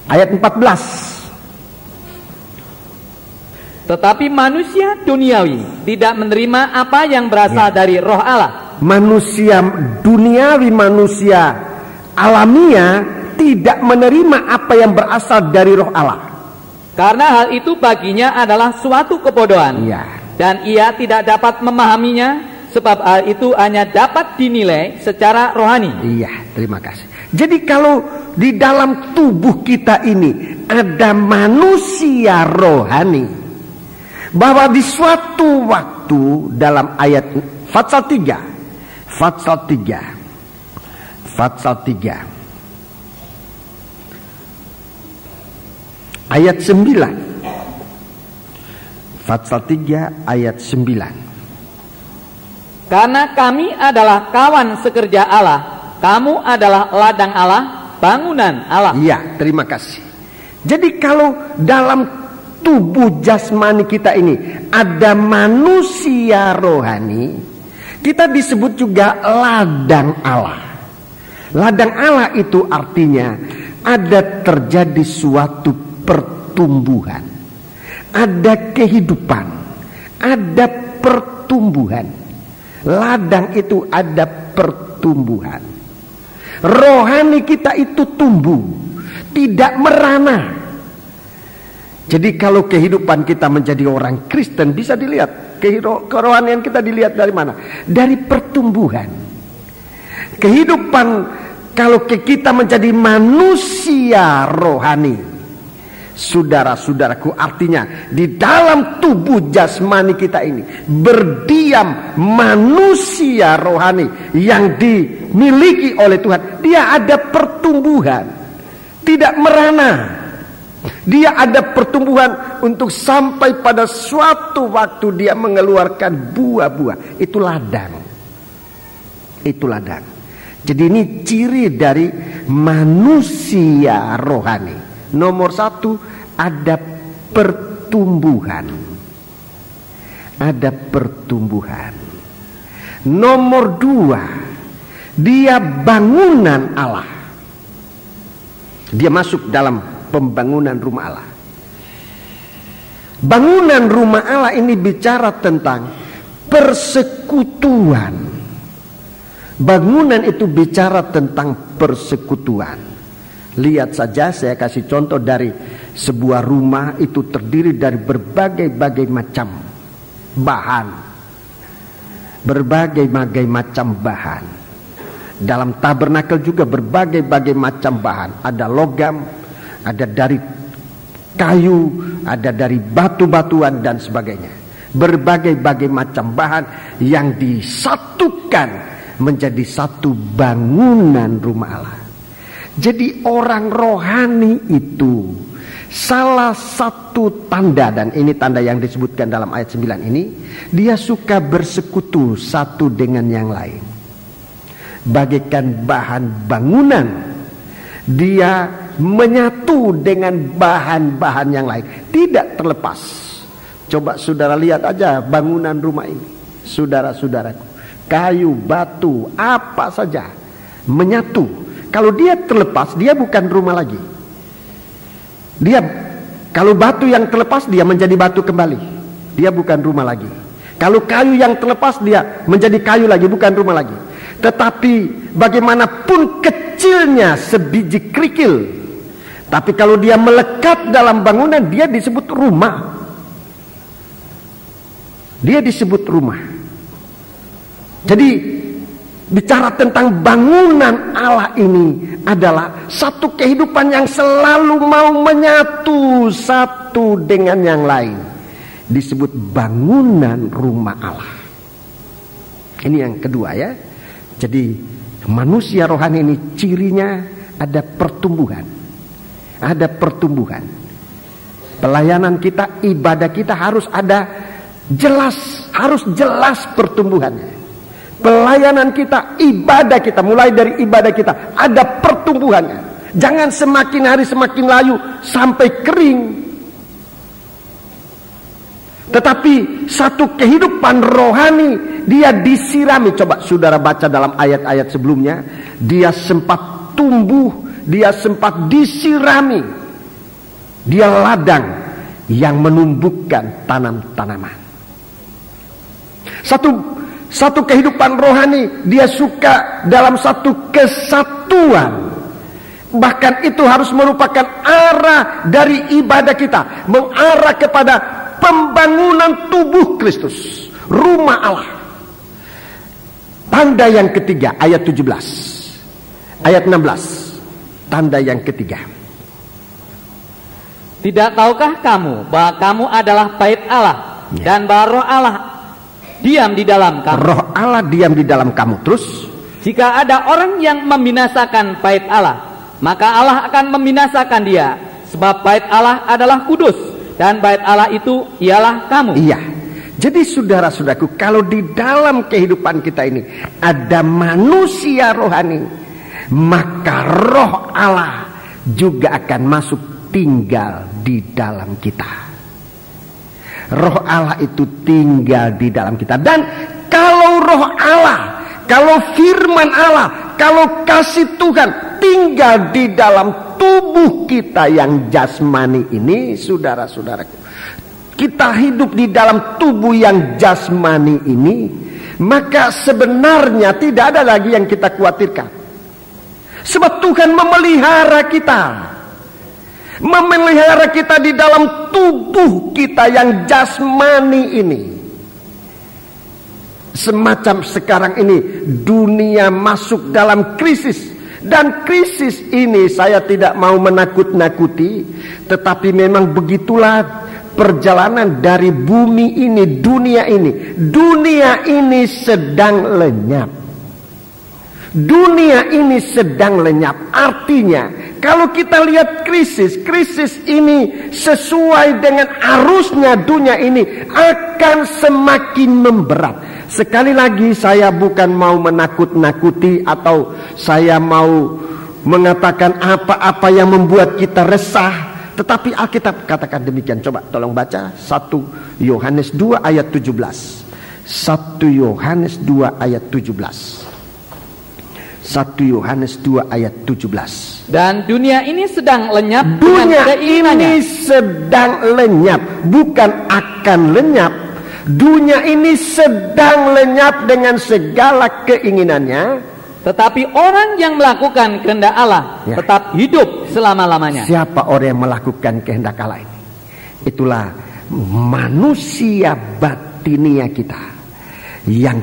Ayat 14. Tetapi manusia duniawi tidak menerima apa yang berasal dari Roh Allah. Manusia duniawi, manusia alamiah tidak menerima apa yang berasal dari Roh Allah. Karena hal itu baginya adalah suatu kebodohan. Dan ia tidak dapat memahaminya, sebab hal itu hanya dapat dinilai secara rohani. Iya, terima kasih. Jadi kalau di dalam tubuh kita ini ada manusia rohani, bahwa di suatu waktu dalam ayat Fatsal 3 ayat 9, Fatsal 3 ayat 9. Karena kami adalah kawan sekerja Allah, kamu adalah ladang Allah, bangunan Allah. Iya, terima kasih. Jadi kalau dalam tubuh jasmani kita ini ada manusia rohani, kita disebut juga ladang Allah. Ladang Allah itu artinya ada terjadi suatu pertumbuhan, ada kehidupan, ada pertumbuhan. Ladang itu ada pertumbuhan. Rohani kita itu tumbuh, tidak merana. Jadi kalau kehidupan kita menjadi orang Kristen bisa dilihat, kerohanian kita dilihat dari mana? Dari pertumbuhan. Kehidupan kalau kita menjadi manusia rohani, saudara-saudaraku, artinya di dalam tubuh jasmani kita ini berdiam manusia rohani yang dimiliki oleh Tuhan. Dia ada pertumbuhan, tidak merana. Dia ada pertumbuhan untuk sampai pada suatu waktu dia mengeluarkan buah-buah. Itu ladang. Itu ladang. Jadi ini ciri dari manusia rohani. Nomor 1, ada pertumbuhan. Ada pertumbuhan. Nomor 2, dia bangunan Allah. Dia masuk dalam pembangunan rumah Allah. Bangunan rumah Allah ini bicara tentang persekutuan. Bangunan itu bicara tentang persekutuan. Lihat saja, saya kasih contoh dari sebuah rumah itu terdiri dari berbagai-bagai macam bahan. Berbagai-bagai macam bahan. Dalam tabernakel juga berbagai-bagai macam bahan. Ada logam, ada dari kayu, ada dari batu-batuan dan sebagainya. Berbagai-bagai macam bahan yang disatukan menjadi satu bangunan rumah Allah. Jadi orang rohani itu salah satu tanda, dan ini tanda yang disebutkan dalam ayat 9 ini, dia suka bersekutu satu dengan yang lain. Bagaikan bahan bangunan, dia menyatu dengan bahan-bahan yang lain, tidak terlepas. Coba saudara lihat aja bangunan rumah ini, saudara-saudaraku, kayu, batu, apa saja menyatu. Kalau dia terlepas, dia bukan rumah lagi. Dia, kalau batu yang terlepas, dia menjadi batu kembali, dia bukan rumah lagi. Kalau kayu yang terlepas, dia menjadi kayu lagi, bukan rumah lagi. Tetapi bagaimanapun kecilnya sebiji kerikil, tapi kalau dia melekat dalam bangunan, dia disebut rumah. Dia disebut rumah. Jadi bicara tentang bangunan Allah ini adalah satu kehidupan yang selalu mau menyatu satu dengan yang lain. Disebut bangunan rumah Allah. Ini yang kedua ya. Jadi manusia rohani ini cirinya ada pertumbuhan. Ada pertumbuhan. Pelayanan kita, ibadah kita harus ada jelas, harus jelas pertumbuhannya. Pelayanan kita, ibadah kita, mulai dari ibadah kita ada pertumbuhannya. Jangan semakin hari semakin layu sampai kering. Tetapi satu kehidupan rohani, dia disirami. Coba saudara baca dalam ayat-ayat sebelumnya, dia sempat tumbuh, dia sempat disirami. Dia ladang yang menumbuhkan tanam-tanaman. Satu kehidupan rohani, dia suka dalam satu kesatuan. Bahkan itu harus merupakan arah dari ibadah kita, mengarah kepada pembangunan tubuh Kristus, rumah Allah. Tanda yang ketiga, ayat 17, ayat 16, tanda yang ketiga. Tidak tahukah kamu bahwa kamu adalah bait Allah, dan bahwa Roh Allah diam di dalam kamu? Roh Allah diam di dalam kamu. Terus, jika ada orang yang membinasakan bait Allah, maka Allah akan membinasakan dia, sebab bait Allah adalah kudus, dan bait Allah itu ialah kamu. Iya. Jadi saudara-saudaraku, kalau di dalam kehidupan kita ini ada manusia rohani, maka Roh Allah juga akan masuk tinggal di dalam kita. Roh Allah itu tinggal di dalam kita. Dan kalau Roh Allah, kalau firman Allah, kalau kasih Tuhan tinggal di dalam tubuh kita yang jasmani ini, saudara-saudaraku, kita hidup di dalam tubuh yang jasmani ini, maka sebenarnya tidak ada lagi yang kita khawatirkan. Sebab Tuhan memelihara kita. Memelihara kita di dalam tubuh kita yang jasmani ini. Semacam sekarang ini dunia masuk dalam krisis. Dan krisis ini saya tidak mau menakut-nakuti, tetapi memang begitulah perjalanan dari bumi ini, dunia ini. Dunia ini sedang lenyap. Dunia ini sedang lenyap. Artinya, kalau kita lihat krisis ini sesuai dengan arusnya dunia ini akan semakin memberat. Sekali lagi, saya bukan mau menakut-nakuti atau saya mau mengatakan apa-apa yang membuat kita resah. Tetapi Alkitab katakan demikian. Coba tolong baca 1 Yohanes 2 ayat 17. 1 Yohanes 2 ayat 17. 1 1 Yohanes 2 ayat 17. Dan dunia ini sedang lenyap Dunia dengan keinginannya. ini sedang lenyap, bukan akan lenyap. Dunia ini sedang lenyap dengan segala keinginannya. Tetapi orang yang melakukan kehendak Allah tetap hidup selama-lamanya. Siapa orang yang melakukan kehendak Allah ini? Itulah manusia batinia kita yang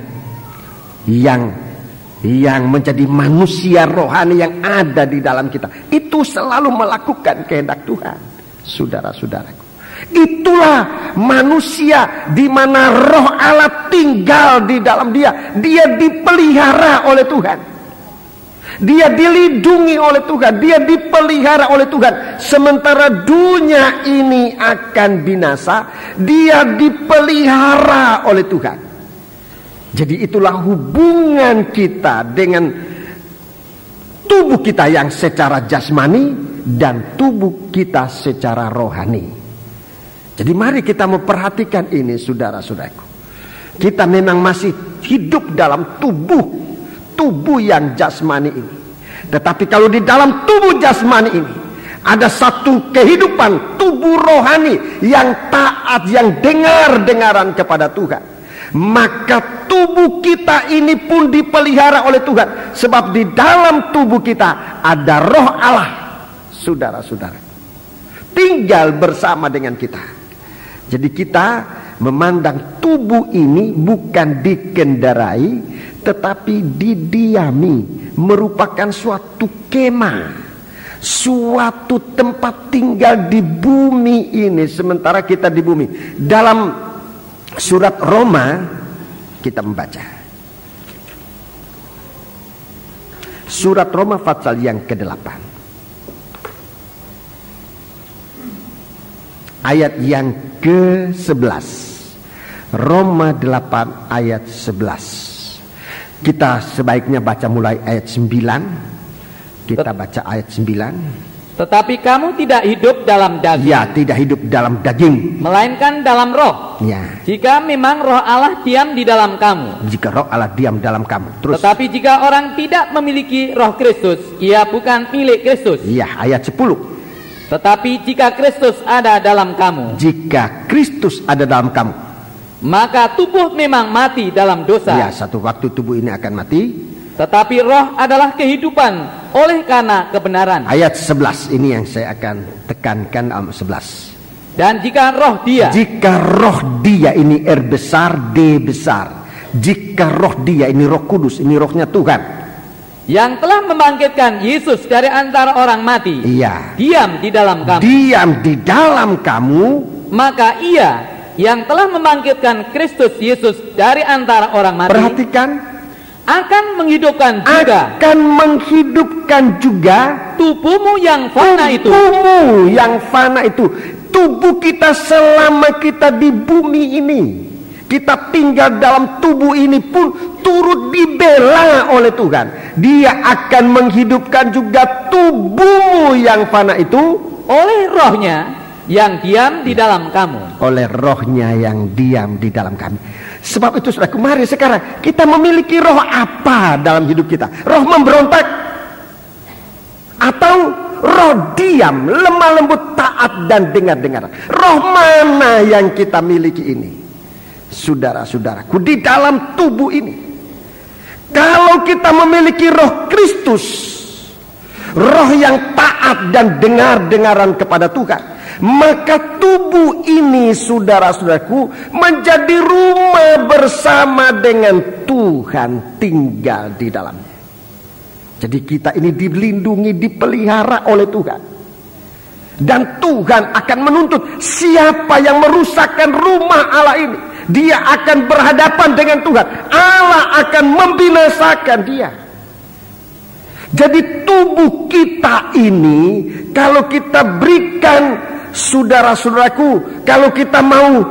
menjadi manusia rohani yang ada di dalam kita. Itu selalu melakukan kehendak Tuhan. Saudara-saudaraku, itulah manusia di mana roh Allah tinggal di dalam dia. Dia dipelihara oleh Tuhan. Dia dilindungi oleh Tuhan. Dia dipelihara oleh Tuhan. Sementara dunia ini akan binasa, dia dipelihara oleh Tuhan. Jadi itulah hubungan kita dengan tubuh kita yang secara jasmani dan tubuh kita secara rohani. Jadi mari kita memperhatikan ini, saudara-saudaraku. Kita memang masih hidup dalam tubuh yang jasmani ini. Tetapi kalau di dalam tubuh jasmani ini ada satu kehidupan tubuh rohani yang taat, yang dengar-dengaran kepada Tuhan, maka tubuh kita ini pun dipelihara oleh Tuhan. Sebab di dalam tubuh kita ada roh Allah, saudara-saudara, tinggal bersama dengan kita. Jadi kita memandang tubuh ini bukan dikendarai, tetapi didiami, merupakan suatu kemah, suatu tempat tinggal di bumi ini sementara kita di bumi. Dalam surat Roma kita membaca surat Roma pasal yang ke-8 ayat yang ke-11. Roma 8 ayat 11. Kita sebaiknya baca mulai ayat 9. Kita baca ayat 9. Tetapi kamu tidak hidup dalam daging. Ya, tidak hidup dalam daging, melainkan dalam roh. Ya. Jika memang roh Allah diam di dalam kamu. Jika roh Allah diam dalam kamu. Terus. Tetapi jika orang tidak memiliki roh Kristus, ia bukan milik Kristus. Ya, ayat 10. Tetapi jika Kristus ada dalam kamu. Jika Kristus ada dalam kamu, maka tubuh memang mati dalam dosa. Ya, satu waktu tubuh ini akan mati. Tetapi roh adalah kehidupan oleh karena kebenaran. Ayat 11 ini yang saya akan tekankan, 11. Dan jika roh dia. Jika roh dia ini R besar, D besar. Jika roh dia ini Roh Kudus, ini rohnya Tuhan, yang telah membangkitkan Yesus dari antara orang mati. Iya. Diam di dalam kamu. Diam di dalam kamu. Maka ia yang telah membangkitkan Kristus Yesus dari antara orang mati. Perhatikan. Akan menghidupkan juga. Akan menghidupkan juga tubuhmu yang fana itu. Tubuhmu yang fana itu. Tubuh kita selama kita di bumi ini, kita tinggal dalam tubuh ini pun turut dibela oleh Tuhan. Dia akan menghidupkan juga tubuhmu yang fana itu oleh rohnya yang diam di dalam kamu. Oleh rohnya yang diam di dalam kami. Sebab itu saudaraku, mari sekarang kita memiliki roh apa dalam hidup kita? Roh memberontak atau roh diam, lemah lembut, taat dan dengar-dengar? Roh mana yang kita miliki ini? Saudara-saudaraku, di dalam tubuh ini, kalau kita memiliki roh Kristus, roh yang taat dan dengar-dengaran kepada Tuhan, maka tubuh ini, saudara-saudaraku, menjadi rumah bersama dengan Tuhan, tinggal di dalamnya. Jadi kita ini dilindungi, dipelihara oleh Tuhan. Dan Tuhan akan menuntut siapa yang merusakkan rumah Allah ini. Dia akan berhadapan dengan Tuhan. Allah akan membinasakan dia. Jadi tubuh kita ini, kalau kita berikan, saudara-saudaraku, kalau kita mau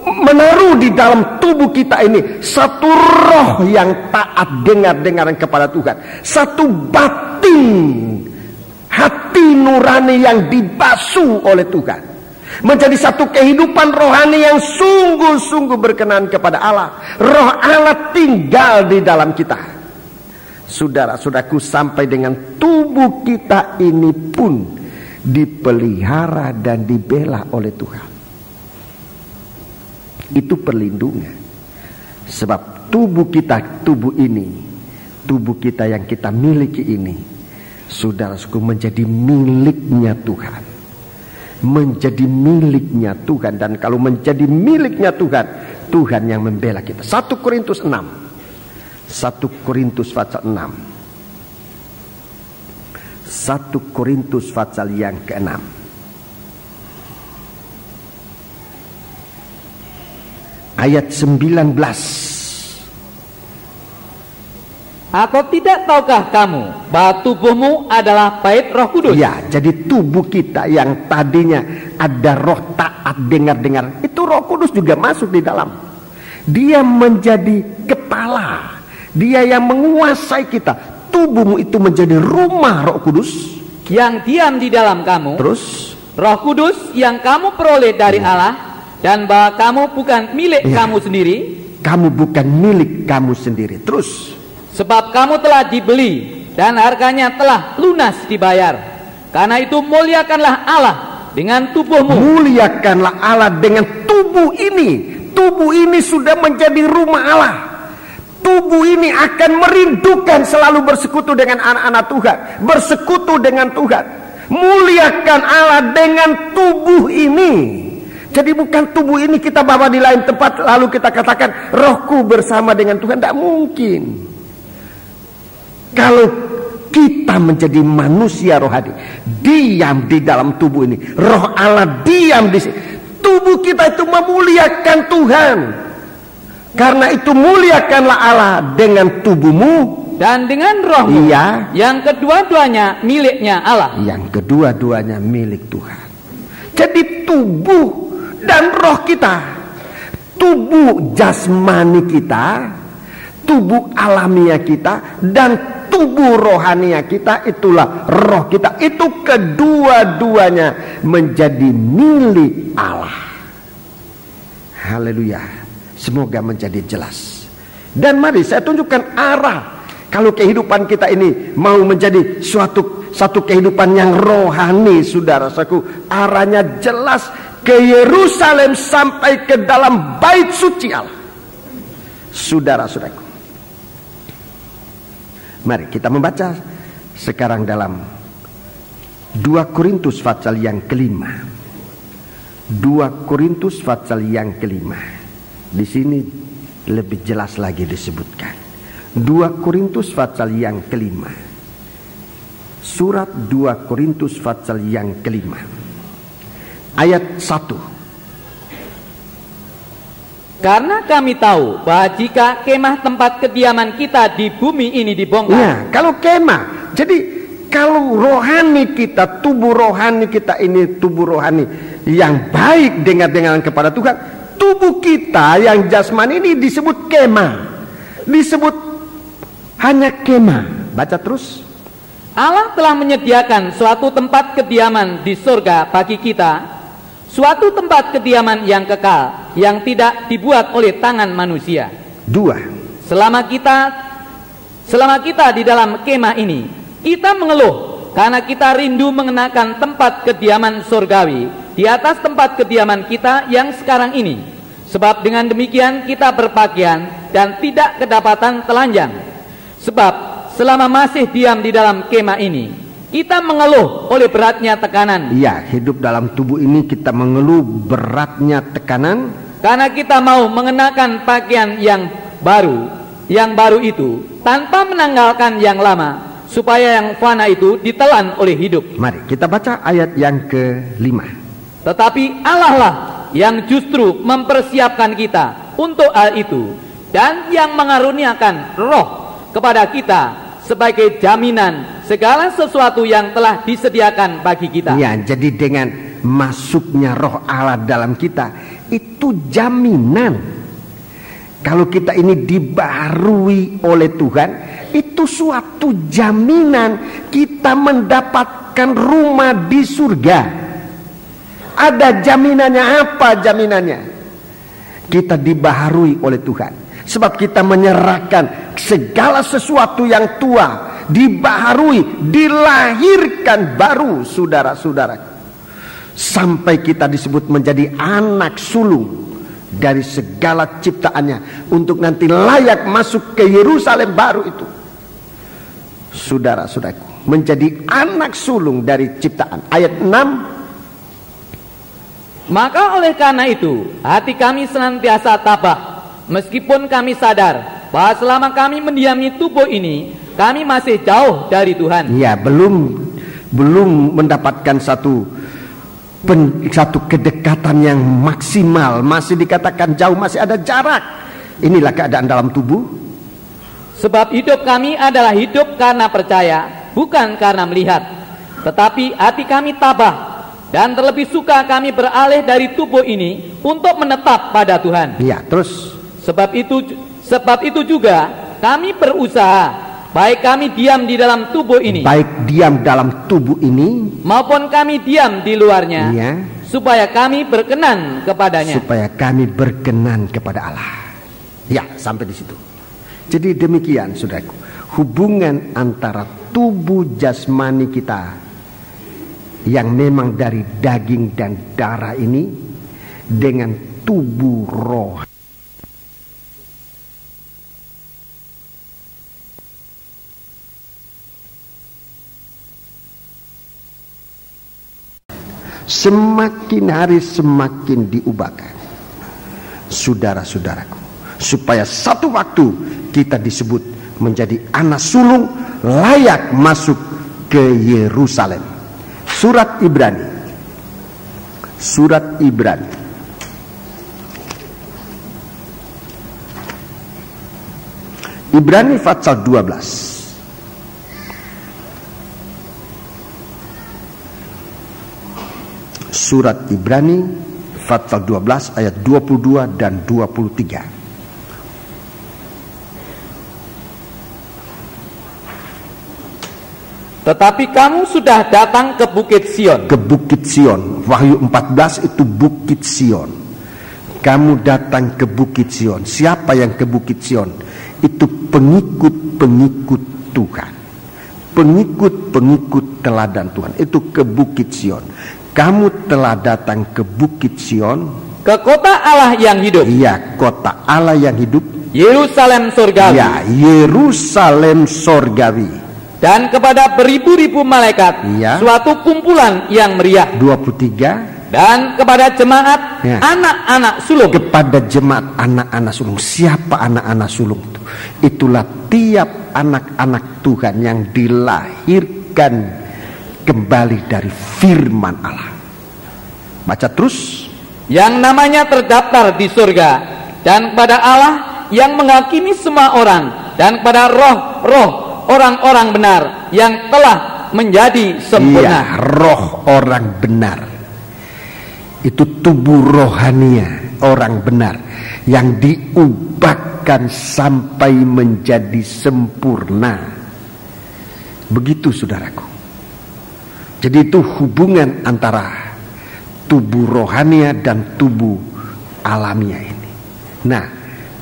menaruh di dalam tubuh kita ini satu roh yang taat, dengar-dengaran kepada Tuhan, satu batin hati nurani yang dibasuh oleh Tuhan, menjadi satu kehidupan rohani yang sungguh-sungguh berkenan kepada Allah. Roh Allah tinggal di dalam kita. Saudara-saudaraku, sampai dengan tubuh kita ini pun dipelihara dan dibela oleh Tuhan. Itu perlindungan. Sebab tubuh kita, tubuh kita yang kita miliki ini, saudara-saudaraku, menjadi miliknya Tuhan. Menjadi miliknya Tuhan. Dan kalau menjadi miliknya Tuhan, Tuhan yang membela kita. 1 Korintus 6. 1 Korintus pasal 6. 1 Korintus pasal yang ke-6. Ayat 19. Atau tidak tahukah kamu bahwa tubuhmu adalah bait Roh Kudus? Ya, jadi tubuh kita yang tadinya ada roh taat, dengar-dengar, itu Roh Kudus juga masuk di dalam. Dia menjadi kepala, dia yang menguasai kita. Tubuhmu itu menjadi rumah Roh Kudus yang diam di dalam kamu. Terus Roh Kudus yang kamu peroleh dari Allah, dan bahwa kamu bukan milik kamu sendiri. Kamu bukan milik kamu sendiri. Terus, sebab kamu telah dibeli dan harganya telah lunas dibayar. Karena itu muliakanlah Allah dengan tubuhmu. Muliakanlah Allah dengan tubuh ini. Tubuh ini sudah menjadi rumah Allah. Tubuh ini akan merindukan selalu bersekutu dengan anak-anak Tuhan, bersekutu dengan Tuhan. Muliakan Allah dengan tubuh ini. Jadi bukan tubuh ini kita bawa di lain tempat lalu kita katakan rohku bersama dengan Tuhan. Tidak mungkin. Kalau kita menjadi manusia rohani, diam di dalam tubuh ini, roh Allah diam di sini, tubuh kita itu memuliakan Tuhan. Karena itu muliakanlah Allah dengan tubuhmu dan dengan rohmu. Iya. Yang kedua-duanya miliknya Allah. Yang kedua-duanya milik Tuhan. Jadi tubuh dan roh kita, tubuh jasmani kita, tubuh alamiah kita, dan tubuh rohania kita, itulah roh kita. Itu kedua-duanya menjadi milik Allah. Haleluya. Semoga menjadi jelas. Dan mari saya tunjukkan arah. Kalau kehidupan kita ini mau menjadi satu kehidupan yang rohani, saudara-saudaraku, arahnya jelas ke Yerusalem sampai ke dalam bait suci Allah. Saudara-saudaraku, mari kita membaca sekarang dalam 2 Korintus pasal yang kelima. 2 Korintus pasal yang kelima. Di sini lebih jelas lagi disebutkan. 2 Korintus pasal yang kelima. Surat 2 Korintus pasal yang kelima. Ayat 1. Karena kami tahu bahwa jika kemah tempat kediaman kita di bumi ini dibongkar. Nah, kalau kemah, jadi kalau rohani kita, tubuh rohani kita ini tubuh rohani yang baik dengar-dengaran kepada Tuhan, tubuh kita yang jasmani ini disebut kemah, disebut hanya kemah. Baca terus. Allah telah menyediakan suatu tempat kediaman di surga bagi kita, suatu tempat kediaman yang kekal, yang tidak dibuat oleh tangan manusia. 2. Selama kita di dalam kemah ini, kita mengeluh karena kita rindu mengenakan tempat kediaman surgawi di atas tempat kediaman kita yang sekarang ini. Sebab dengan demikian kita berpakaian dan tidak kedapatan telanjang. Sebab selama masih diam di dalam kemah ini, kita mengeluh oleh beratnya tekanan. Ya, hidup dalam tubuh ini kita mengeluh beratnya tekanan. Karena kita mau mengenakan pakaian yang baru itu tanpa menanggalkan yang lama, supaya yang fana itu ditelan oleh hidup. Mari kita baca ayat yang ke-5. Tetapi Allah lah yang justru mempersiapkan kita untuk hal itu, dan yang mengaruniakan roh kepada kita sebagai jaminan segala sesuatu yang telah disediakan bagi kita. Ya, jadi dengan masuknya roh Allah dalam kita, itu jaminan. Kalau kita ini dibaharui oleh Tuhan, itu suatu jaminan kita mendapatkan rumah di surga. ada jaminannya. Apa jaminannya? Kita dibaharui oleh Tuhan. Sebab kita menyerahkan segala sesuatu yang tua, dibaharui, dilahirkan baru, saudara-saudara. Sampai kita disebut menjadi anak sulung dari segala ciptaannya, untuk nanti layak masuk ke Yerusalem baru itu. Saudara-saudaraku, menjadi anak sulung dari ciptaan. Ayat 6. Maka oleh karena itu, hati kami senantiasa tabah, meskipun kami sadar bahwa selama kami mendiami tubuh ini, kami masih jauh dari Tuhan. Ya, belum mendapatkan satu kedekatan yang maksimal. Masih dikatakan jauh, masih ada jarak. Inilah keadaan dalam tubuh. Sebab hidup kami adalah hidup karena percaya, bukan karena melihat. Tetapi hati kami tabah, dan terlebih suka kami beralih dari tubuh ini untuk menetap pada Tuhan. Iya, terus. Sebab itu juga kami berusaha, baik kami diam di dalam tubuh ini, baik diam dalam tubuh ini, maupun kami diam di luarnya, iya, supaya kami berkenan kepadanya. Supaya kami berkenan kepada Allah. Ya, sampai di situ. Jadi demikian, saudaraku, hubungan antara tubuh jasmani kita yang memang dari daging dan darah ini dengan tubuh roh. Semakin hari semakin diubahkan, saudara-saudaraku, supaya satu waktu kita disebut menjadi anak sulung layak masuk ke Yerusalem. Surat Ibrani, surat Ibrani, Ibrani pasal 12. Surat Ibrani pasal 12 ayat 22 dan 23. Tetapi kamu sudah datang ke Bukit Sion. Ke Bukit Sion. Wahyu 14 itu Bukit Sion. Kamu datang ke Bukit Sion. Siapa yang ke Bukit Sion? Itu pengikut-pengikut Tuhan. Pengikut-pengikut teladan Tuhan. Itu ke Bukit Sion. Kamu telah datang ke Bukit Sion, ke kota Allah yang hidup. Iya, kota Allah yang hidup. Yerusalem surgawi. Ya, Yerusalem surgawi. Dan kepada beribu-ribu malaikat, ya, suatu kumpulan yang meriah. 23. Dan kepada jemaat, ya, anak-anak sulung. Kepada jemaat anak-anak sulung. Siapa anak-anak sulung itu? Itulah tiap anak-anak Tuhan yang dilahirkan kembali dari firman Allah. Baca terus. Yang namanya terdaftar di surga, dan kepada Allah yang menghakimi semua orang, dan kepada roh-roh orang-orang benar yang telah menjadi sempurna. Iya, roh orang benar. Itu tubuh rohania orang benar yang diubahkan sampai menjadi sempurna. Begitu, saudaraku. Jadi itu hubungan antara tubuh rohania dan tubuh alamiah ini. Nah,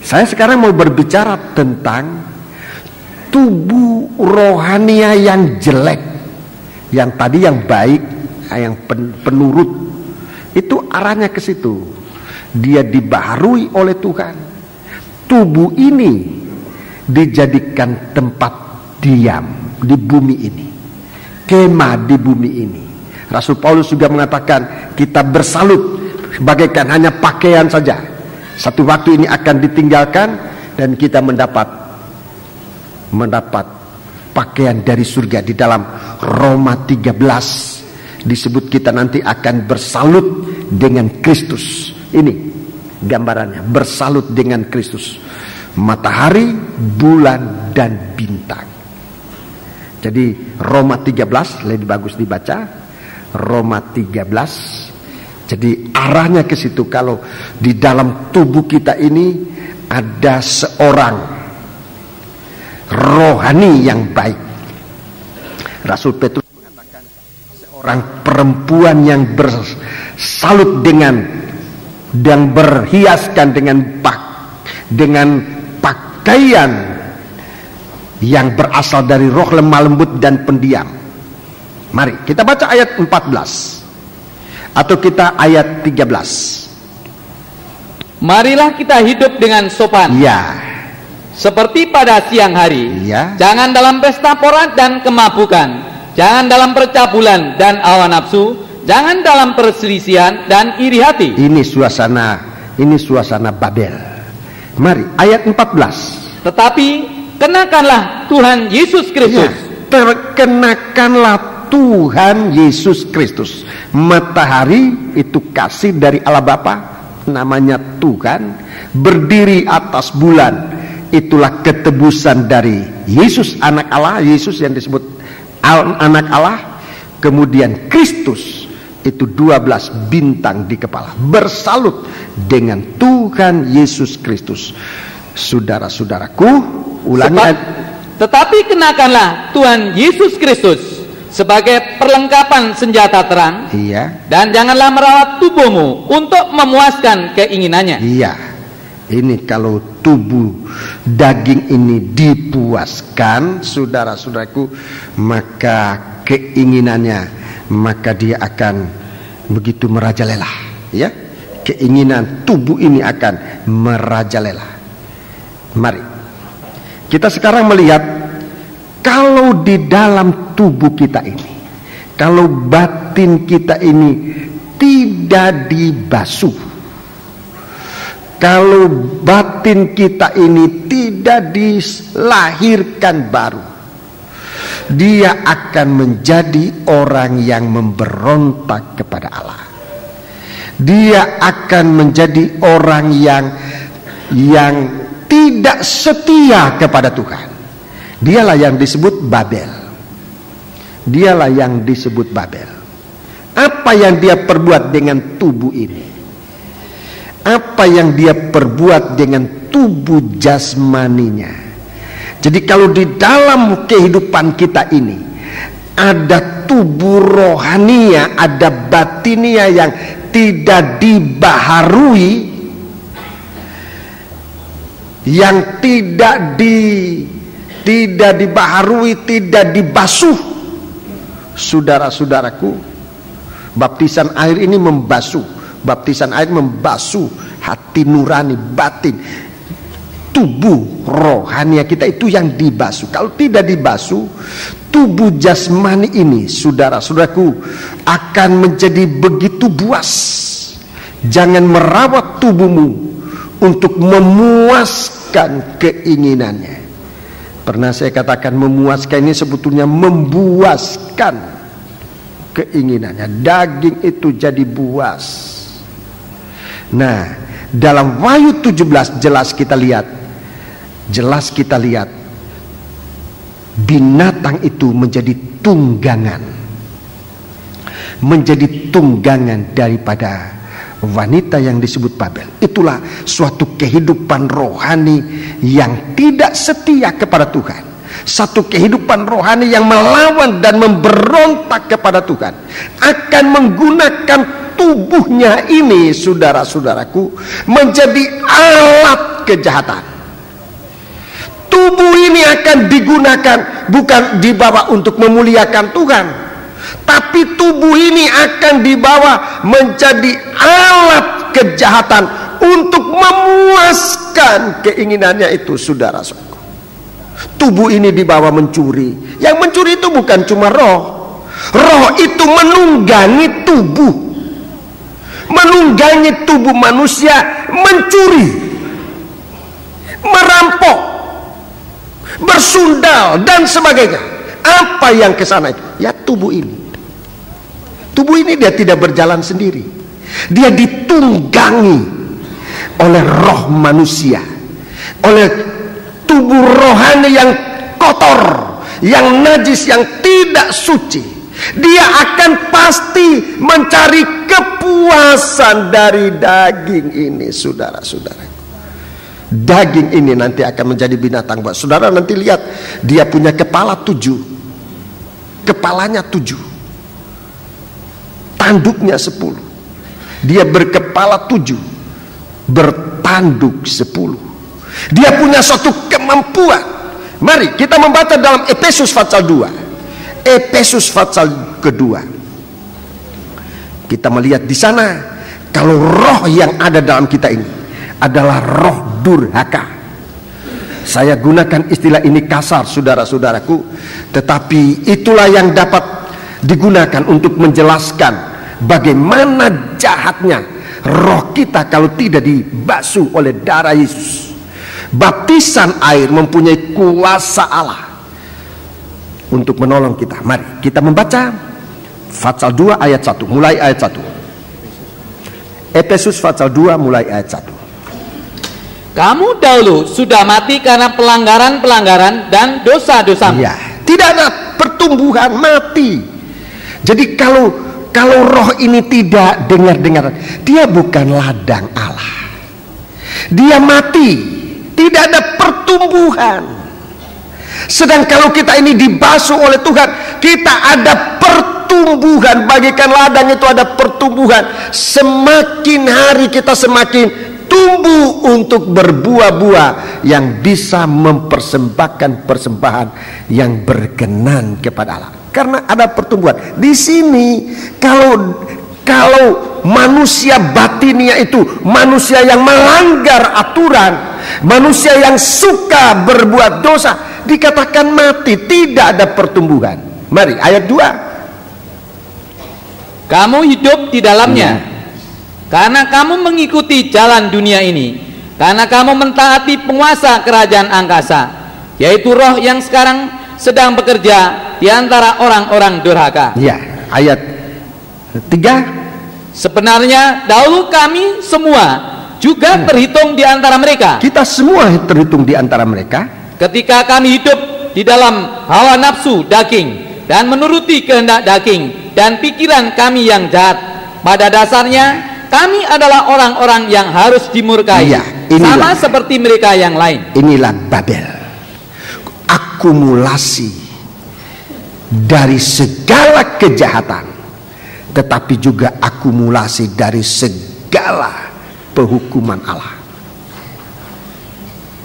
saya sekarang mau berbicara tentang tubuh rohania yang jelek. Yang tadi yang baik, yang penurut, itu arahnya ke situ. Dia dibaharui oleh Tuhan. Tubuh ini dijadikan tempat diam di bumi ini, kemah di bumi ini. Rasul Paulus juga mengatakan kita bersalut bagaikan hanya pakaian saja. Satu waktu ini akan ditinggalkan dan kita mendapat pakaian dari surga. Di dalam Roma 13 disebut kita nanti akan bersalut dengan Kristus. Ini gambarannya, bersalut dengan Kristus. Matahari, bulan, dan bintang. Jadi Roma 13 lebih bagus dibaca. Roma 13. Jadi arahnya ke situ. Kalau di dalam tubuh kita ini ada seorang rohani yang baik. Rasul Petrus mengatakan seorang perempuan yang salut dengan dan berhiaskan dengan pakaian yang berasal dari roh lemah lembut dan pendiam. Mari kita baca ayat 14 atau kita ayat 13. Marilah kita hidup dengan sopan, Ya, seperti pada siang hari. ya. Jangan dalam pesta pora dan kemabukan, jangan dalam percabulan dan hawa nafsu, jangan dalam perselisihan dan iri hati. Ini suasana Babel. Mari ayat 14. Tetapi kenakanlah Tuhan Yesus Kristus. Ya, terkenakanlah Tuhan Yesus Kristus. Matahari itu kasih dari Allah Bapa, namanya Tuhan, berdiri atas bulan, itulah ketebusan dari Yesus anak Allah, Yesus yang disebut anak Allah. Kemudian Kristus itu 12 bintang di kepala, bersalut dengan Tuhan Yesus Kristus. Saudara-saudaraku, ulangi. Tetapi kenakanlah Tuhan Yesus Kristus sebagai perlengkapan senjata terang. Iya. Dan janganlah merawat tubuhmu untuk memuaskan keinginannya. Iya. Ini kalau tubuh daging ini dipuaskan, saudara-saudaraku, maka keinginannya, maka dia akan begitu merajalela, ya. Keinginan tubuh ini akan merajalela. Mari kita sekarang melihat, kalau di dalam tubuh kita ini, kalau batin kita ini tidak dibasuh, kalau batin kita ini tidak dilahirkan baru, dia akan menjadi orang yang memberontak kepada Allah. Dia akan menjadi orang yang tidak setia kepada Tuhan. Dialah yang disebut Babel. Dialah yang disebut Babel. Apa yang dia perbuat dengan tubuh ini? Apa yang dia perbuat dengan tubuh jasmaninya? Jadi kalau di dalam kehidupan kita ini ada tubuh rohania, ada batinia yang tidak dibaharui, yang tidak dibaharui, tidak dibasuh, saudara-saudaraku, baptisan air ini membasuh. Baptisan air membasuh hati nurani, batin, tubuh rohania kita itu yang dibasuh. Kalau tidak dibasuh, tubuh jasmani ini, saudara-saudaraku, akan menjadi begitu buas. Jangan merawat tubuhmu untuk memuaskan keinginannya. Pernah saya katakan, memuaskan ini sebetulnya membuaskan keinginannya. Daging itu jadi buas. Nah, dalam Wahyu 17 jelas kita lihat binatang itu menjadi tunggangan daripada wanita yang disebut Babel. Itulah suatu kehidupan rohani yang tidak setia kepada Tuhan. Satu kehidupan rohani yang melawan dan memberontak kepada Tuhan, akan menggunakan tubuhnya ini, saudara-saudaraku, menjadi alat kejahatan. Tubuh ini akan digunakan bukan dibawa untuk memuliakan Tuhan, tapi tubuh ini akan dibawa menjadi alat kejahatan untuk memuaskan keinginannya itu, saudara-saudaraku. Tubuh ini dibawa mencuri. Yang mencuri itu bukan cuma roh. Roh itu menunggangi tubuh manusia, mencuri, merampok, bersundal dan sebagainya. Apa yang kesana itu? Ya tubuh ini. Tubuh ini dia tidak berjalan sendiri. Dia ditunggangi oleh roh manusia, oleh tubuh rohani yang kotor, yang najis, yang tidak suci. Dia akan pasti mencari kepuasan dari daging ini, saudara-saudara. Daging ini nanti akan menjadi binatang buas. Saudara nanti lihat, dia punya kepala 7, kepalanya 7, tanduknya 10. Dia berkepala 7, bertanduk 10. Dia punya suatu kemampuan. Mari kita membaca dalam Efesus pasal 2. Efesus pasal kedua. Kita melihat di sana kalau roh yang ada dalam kita ini adalah roh durhaka. Saya gunakan istilah ini kasar, saudara-saudaraku, tetapi itulah yang dapat digunakan untuk menjelaskan bagaimana jahatnya roh kita kalau tidak dibasuh oleh darah Yesus. Baptisan air mempunyai kuasa Allah untuk menolong kita. Mari kita membaca pasal 2 ayat 1, mulai ayat 1. Efesus pasal 2 mulai ayat 1. Kamu dahulu sudah mati karena pelanggaran-pelanggaran dan dosa-dosamu. Ya, tidak ada pertumbuhan, mati. Jadi kalau roh ini tidak dengar-dengar, dia bukan ladang Allah. Dia mati, tidak ada pertumbuhan. Sedang kalau kita ini dibasuh oleh Tuhan, kita ada pertumbuhan. Bagikan ladang itu ada pertumbuhan. Semakin hari kita semakin tumbuh untuk berbuah-buah yang bisa mempersembahkan persembahan yang berkenan kepada Allah. Karena ada pertumbuhan. Di sini kalau manusia batinia itu manusia yang melanggar aturan, manusia yang suka berbuat dosa, dikatakan mati, tidak ada pertumbuhan. Mari ayat 2. Kamu hidup di dalamnya karena kamu mengikuti jalan dunia ini, karena kamu mentaati penguasa kerajaan angkasa, yaitu roh yang sekarang sedang bekerja di antara orang-orang durhaka. Ya, ayat 3. Sebenarnya dahulu kami semua juga terhitung di antara mereka. Kita semua terhitung di antara mereka. Ketika kami hidup di dalam hawa nafsu daging dan menuruti kehendak daging dan pikiran kami yang jahat, pada dasarnya kami adalah orang-orang yang harus dimurkai, ya, sama seperti mereka yang lain. Inilah Babel, akumulasi dari segala kejahatan, tetapi juga akumulasi dari segala penghukuman Allah.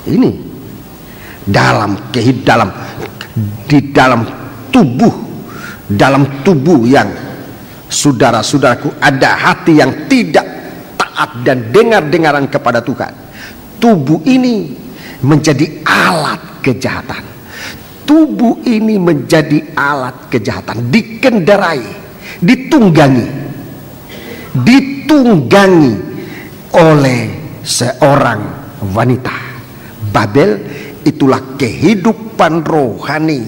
Ini di dalam tubuh yang saudara-saudaraku ada hati yang tidak taat dan dengar-dengaran kepada Tuhan. Tubuh ini menjadi alat kejahatan. Tubuh ini menjadi alat kejahatan, dikendarai, ditunggangi oleh seorang wanita. Babel itulah kehidupan rohani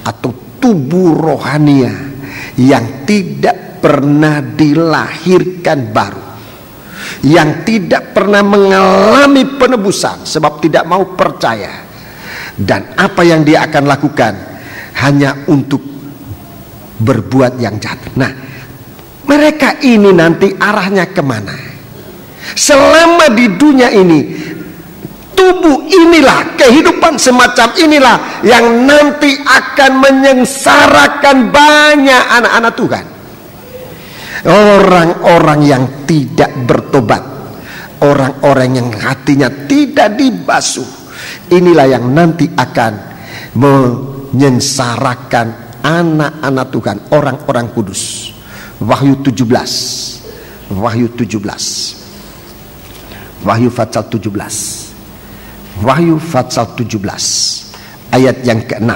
atau tubuh rohania yang tidak pernah dilahirkan baru, yang tidak pernah mengalami penebusan sebab tidak mau percaya, dan apa yang dia akan lakukan hanya untuk berbuat yang jahat. Nah, mereka ini nanti arahnya kemana? Selama di dunia ini, tubuh inilah, kehidupan semacam inilah yang nanti akan menyengsarakan banyak anak-anak Tuhan. Orang-orang yang tidak bertobat, orang-orang yang hatinya tidak dibasuh, inilah yang nanti akan menyengsarakan anak-anak Tuhan, orang-orang kudus. Wahyu 17, Wahyu pasal 17, Wahyu pasal 17 ayat yang ke-6.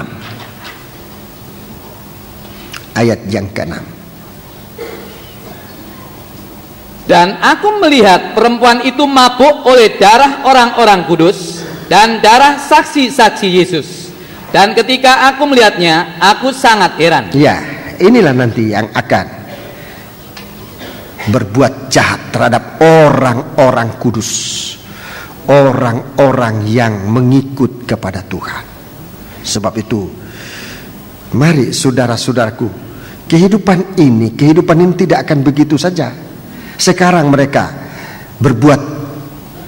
Ayat yang ke-6. Dan aku melihat perempuan itu mabuk oleh darah orang-orang kudus dan darah saksi-saksi Yesus. Dan ketika aku melihatnya, aku sangat heran. Ya, inilah nanti yang akan berbuat jahat terhadap orang-orang kudus, orang-orang yang mengikut kepada Tuhan. Sebab itu, mari saudara-saudaraku, kehidupan ini tidak akan begitu saja. Sekarang mereka berbuat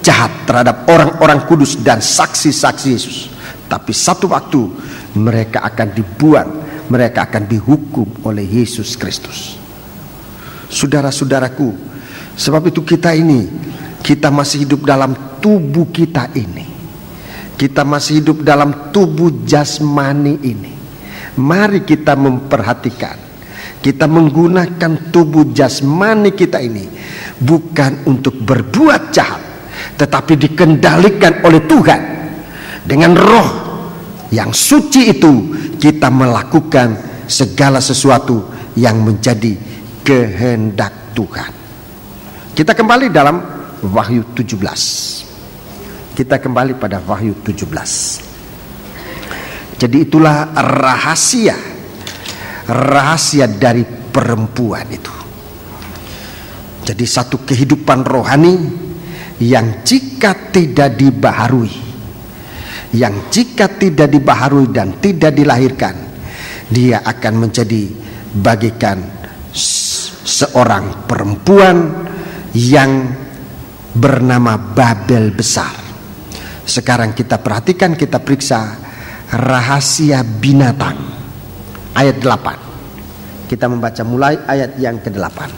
jahat terhadap orang-orang kudus dan saksi-saksi Yesus, tapi satu waktu mereka akan dibuang, mereka akan dihukum oleh Yesus Kristus. Saudara-saudaraku, Sebab itu kita masih hidup dalam tubuh kita ini. Kita masih hidup dalam tubuh jasmani ini. Mari kita memperhatikan, kita menggunakan tubuh jasmani kita ini bukan untuk berbuat jahat, tetapi dikendalikan oleh Tuhan. Dengan roh yang suci itu kita melakukan segala sesuatu yang menjadi kehendak Tuhan. Kita kembali dalam Wahyu 17. Kita kembali pada Wahyu 17. Jadi itulah rahasia dari perempuan itu. Jadi satu kehidupan rohani yang jika tidak dibaharui, dan tidak dilahirkan, dia akan menjadi bagikan seorang perempuan yang bernama Babel besar. Sekarang kita perhatikan, kita periksa rahasia binatang ayat 8. Kita membaca mulai ayat yang ke-8.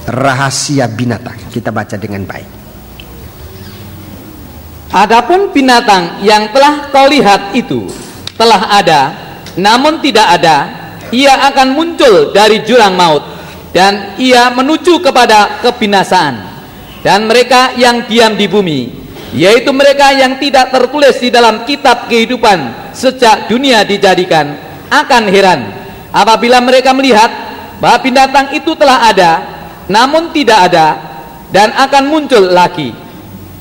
Rahasia binatang, kita baca dengan baik. Adapun binatang yang telah kau lihat itu telah ada, namun tidak ada, ia akan muncul dari jurang maut, dan ia menuju kepada kebinasaan. Dan mereka yang diam di bumi, yaitu mereka yang tidak tertulis di dalam kitab kehidupan sejak dunia dijadikan, akan heran apabila mereka melihat bahwa binatang itu telah ada, namun tidak ada, dan akan muncul lagi.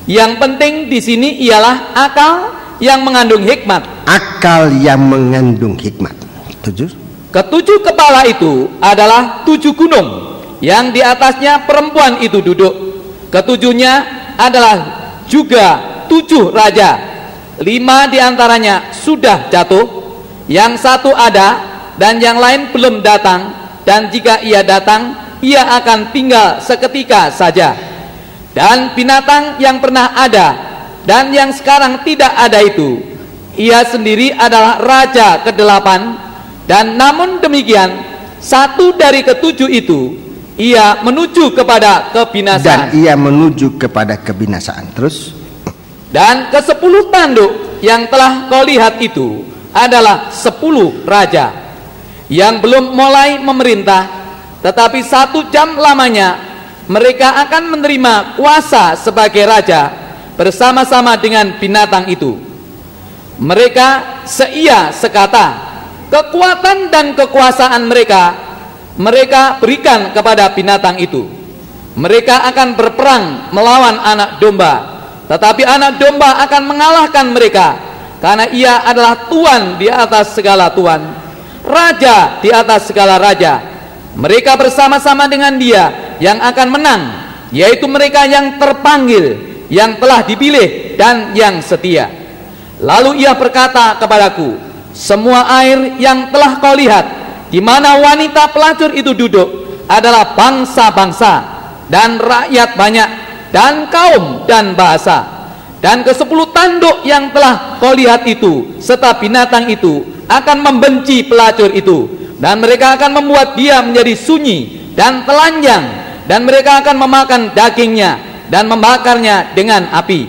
Yang penting di sini ialah akal yang mengandung hikmat. Akal yang mengandung hikmat. 7. Ketujuh kepala itu adalah 7 gunung yang di atasnya perempuan itu duduk. Ketujuhnya adalah juga 7 raja. 5 diantaranya sudah jatuh, yang 1 ada, dan yang lain belum datang. Dan jika ia datang, ia akan tinggal seketika saja. Dan binatang yang pernah ada dan yang sekarang tidak ada itu, ia sendiri adalah raja ke-8. Dan namun demikian, 1 dari ke-7 itu ia menuju kepada kebinasaan. Dan ia menuju kepada kebinasaan. Terus. Dan ke-10 tanduk yang telah kau lihat itu adalah 10 raja yang belum mulai memerintah, tetapi 1 jam lamanya mereka akan menerima kuasa sebagai raja bersama-sama dengan binatang itu. Mereka seia sekata, kekuatan dan kekuasaan mereka berikan kepada binatang itu. Mereka akan berperang melawan anak domba, tetapi anak domba akan mengalahkan mereka, karena ia adalah Tuan di atas segala tuan, Raja di atas segala raja. Mereka bersama-sama dengan dia yang akan menang, yaitu mereka yang terpanggil, yang telah dipilih, dan yang setia. Lalu ia berkata kepadaku, semua air yang telah kau lihat, di mana wanita pelacur itu duduk, adalah bangsa-bangsa dan rakyat banyak, dan kaum dan bahasa. Dan ke-10 tanduk yang telah kau lihat itu serta binatang itu akan membenci pelacur itu, dan mereka akan membuat dia menjadi sunyi dan telanjang, dan mereka akan memakan dagingnya dan membakarnya dengan api.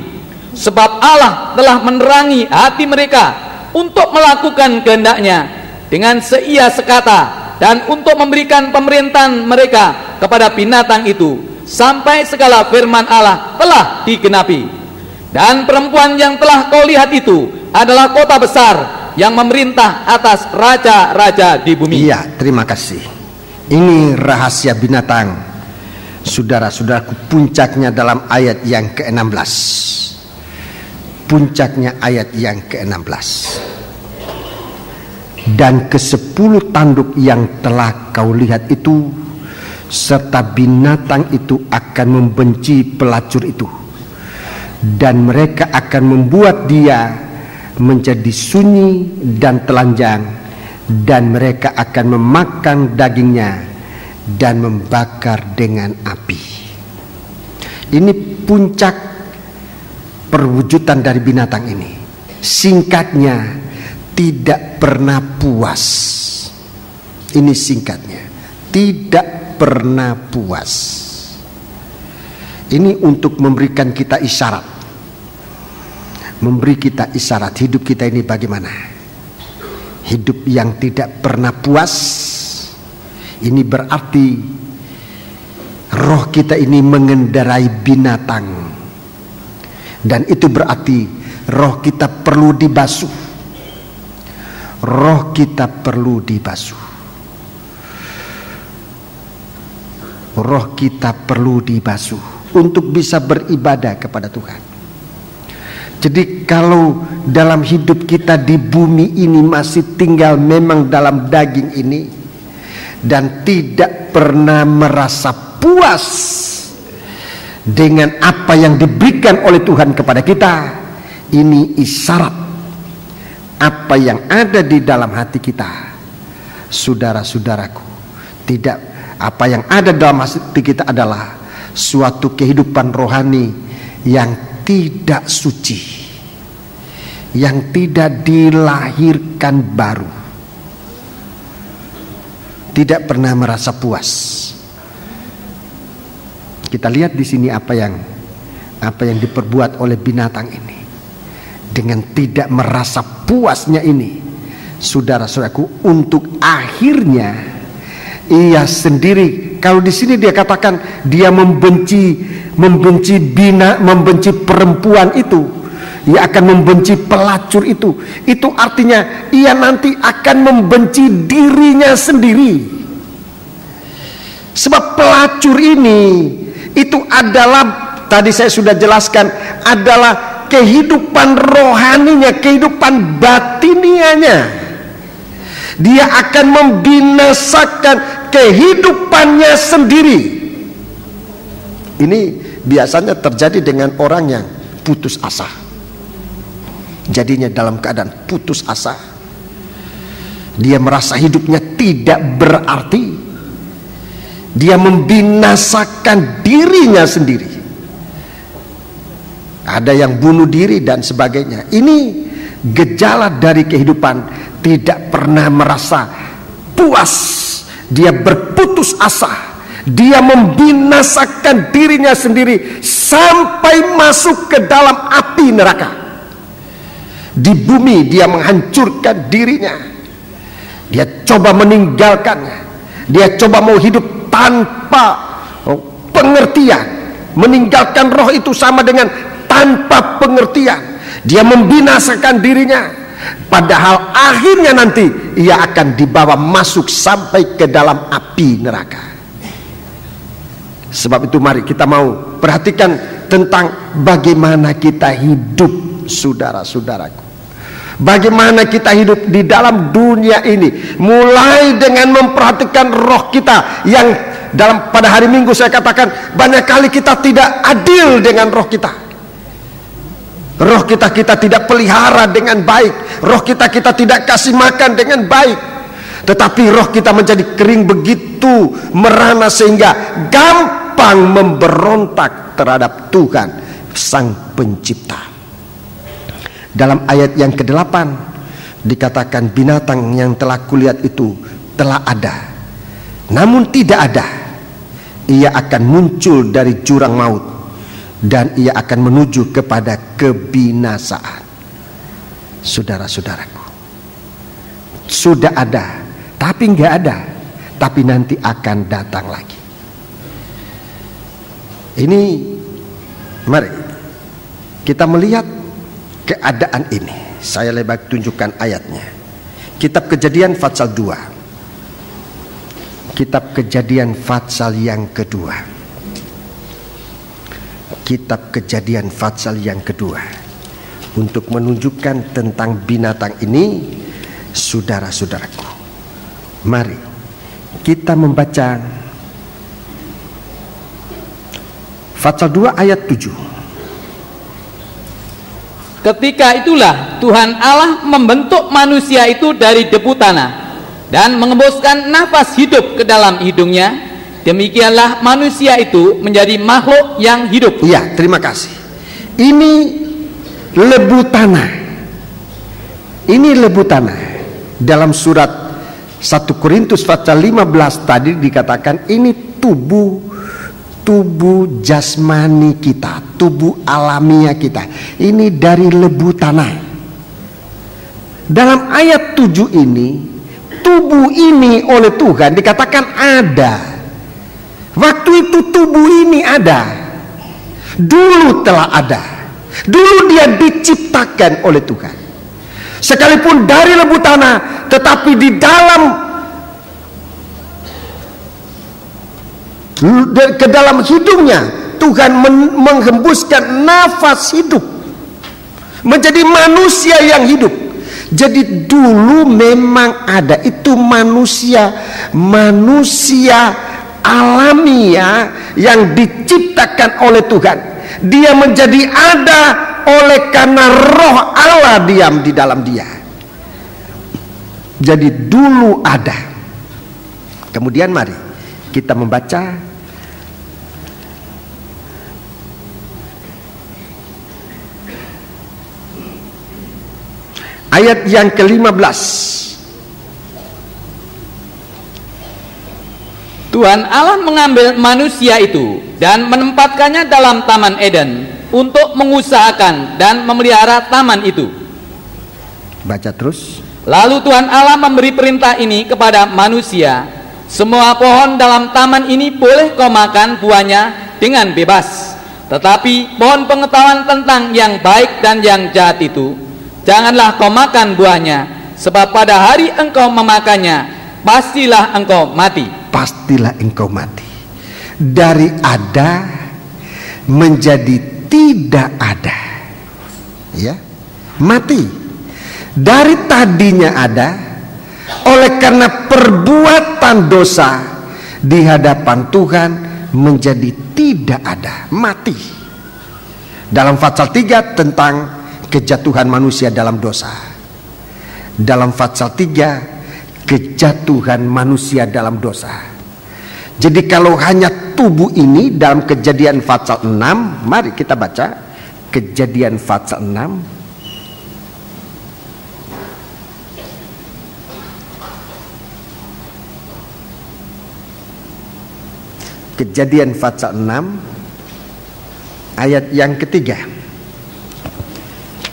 Sebab Allah telah menerangi hati mereka untuk melakukan kehendaknya dengan seia sekata, dan untuk memberikan pemerintahan mereka kepada binatang itu, sampai segala firman Allah telah digenapi. Dan perempuan yang telah kau lihat itu adalah kota besar yang memerintah atas raja-raja di bumi. Iya, terima kasih. Ini rahasia binatang, saudara-saudaraku. Puncaknya dalam ayat yang ke-16. Puncaknya ayat yang ke-16. Dan ke-10 tanduk yang telah kau lihat itu serta binatang itu akan membenci pelacur itu, dan mereka akan membuat dia menjadi sunyi dan telanjang, dan mereka akan memakan dagingnya dan membakar dengan api. Ini puncak perwujudan dari binatang ini. Singkatnya, tidak pernah puas. Ini singkatnya, tidak pernah puas. Ini untuk memberikan kita isyarat, memberi kita isyarat hidup kita ini bagaimana. Hidup yang tidak pernah puas. Ini berarti roh kita ini mengendarai binatang, dan itu berarti roh kita perlu dibasuh. Roh kita perlu dibasuh. Roh kita perlu dibasuh untuk bisa beribadah kepada Tuhan. Jadi kalau dalam hidup kita di bumi ini masih tinggal memang dalam daging ini, dan tidak pernah merasa puas dengan apa yang diberikan oleh Tuhan kepada kita, ini isyarat apa yang ada di dalam hati kita, saudara-saudaraku. Tidak, apa yang ada dalam hati kita adalah suatu kehidupan rohani yang tidak suci, yang tidak dilahirkan baru, tidak pernah merasa puas. Kita lihat di sini apa yang diperbuat oleh binatang ini. Dengan tidak merasa puasnya ini, saudara-saudaraku, untuk akhirnya ia sendiri, kalau di sini dia katakan dia membenci perempuan itu, ia akan membenci pelacur itu artinya ia nanti akan membenci dirinya sendiri. Sebab pelacur ini itu adalah, tadi saya sudah jelaskan, adalah kehidupan rohaninya, kehidupan batinianya. Dia akan membinasakan kehidupannya sendiri. Ini biasanya terjadi dengan orang yang putus asa. Jadinya dalam keadaan putus asa, dia merasa hidupnya tidak berarti, dia membinasakan dirinya sendiri. Ada yang bunuh diri dan sebagainya. Ini gejala dari kehidupan tidak pernah merasa puas. Dia berputus asa, dia membinasakan dirinya sendiri sampai masuk ke dalam api neraka. Di bumi dia menghancurkan dirinya. Dia coba meninggalkannya. Dia coba mau hidup tanpa pengertian. Meninggalkan roh itu sama dengan tanpa pengertian. Dia membinasakan dirinya. Padahal akhirnya nanti ia akan dibawa masuk sampai ke dalam api neraka. Sebab itu mari kita mau perhatikan tentang bagaimana kita hidup, saudara-saudaraku. Bagaimana kita hidup di dalam dunia ini, mulai dengan memperhatikan roh kita yang pada hari Minggu saya katakan banyak kali kita tidak adil dengan roh kita. Roh kita tidak pelihara dengan baik, roh kita tidak kasih makan dengan baik, tetapi roh kita menjadi kering begitu merana sehingga gampang memberontak terhadap Tuhan Sang Pencipta. Dalam ayat yang ke-8 dikatakan binatang yang telah kulihat itu telah ada, namun tidak ada. Ia akan muncul dari jurang maut dan ia akan menuju kepada kebinasaan. Saudara-saudaraku, sudah ada, tapi nggak ada, tapi nanti akan datang lagi. Ini mari kita melihat keadaan ini. Saya lebih tunjukkan ayatnya. Kitab Kejadian pasal 2. Kitab Kejadian pasal yang kedua. Kitab Kejadian pasal yang kedua. Untuk menunjukkan tentang binatang ini, saudara-saudaraku. Mari kita membaca pasal 2 ayat 7. Ketika itulah Tuhan Allah membentuk manusia itu dari debu tanah dan mengembuskan nafas hidup ke dalam hidungnya. Demikianlah manusia itu menjadi makhluk yang hidup. Ya, terima kasih. Ini lebu tanah. Ini lebu tanah. Dalam surat 1 Korintus pasal 15 tadi dikatakan ini tubuh tubuh jasmani kita, tubuh alamiah kita, ini dari lebu tanah. Dalam ayat 7 ini, tubuh ini oleh Tuhan dikatakan ada. Waktu itu tubuh ini ada, dulu telah ada, dulu dia diciptakan oleh Tuhan. Sekalipun dari lebu tanah, tetapi di dalam ke dalam hidungnya Tuhan menghembuskan nafas hidup, menjadi manusia yang hidup. Jadi dulu memang ada, itu manusia alamiah yang diciptakan oleh Tuhan. Dia menjadi ada oleh karena roh Allah diam di dalam dia. Jadi dulu ada. Kemudian mari kita membaca ayat yang ke-15. Tuhan Allah mengambil manusia itu dan menempatkannya dalam Taman Eden untuk mengusahakan dan memelihara taman itu. Baca terus. Lalu Tuhan Allah memberi perintah ini kepada manusia: semua pohon dalam taman ini boleh kau makan buahnya dengan bebas, tetapi pohon pengetahuan tentang yang baik dan yang jahat itu janganlah kau makan buahnya, sebab pada hari engkau memakannya pastilah engkau mati. Pastilah engkau mati. Dari ada menjadi tidak ada, ya, mati. Dari tadinya ada, oleh karena perbuatan dosa di hadapan Tuhan menjadi tidak ada, mati. Dalam pasal 3 tentang kejatuhan manusia dalam dosa. Dalam pasal 3 kejatuhan manusia dalam dosa. Jadi kalau hanya tubuh ini dalam Kejadian pasal 6, mari kita baca Kejadian pasal 6. Kejadian pasal 6 ayat yang ketiga.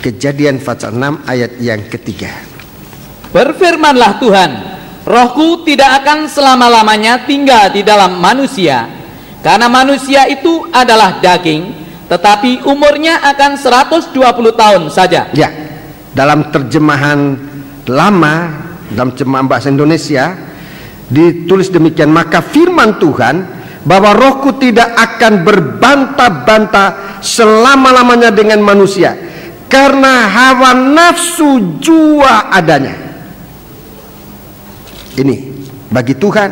Kejadian pasal 6 ayat yang ketiga. Berfirmanlah Tuhan, Rohku tidak akan selama-lamanya tinggal di dalam manusia, karena manusia itu adalah daging, tetapi umurnya akan 120 tahun saja. Ya, dalam terjemahan lama, dalam terjemahan bahasa Indonesia ditulis demikian: maka firman Tuhan bahwa Rohku tidak akan berbantah-bantah selama-lamanya dengan manusia, karena hawa nafsu jua adanya. Ini bagi Tuhan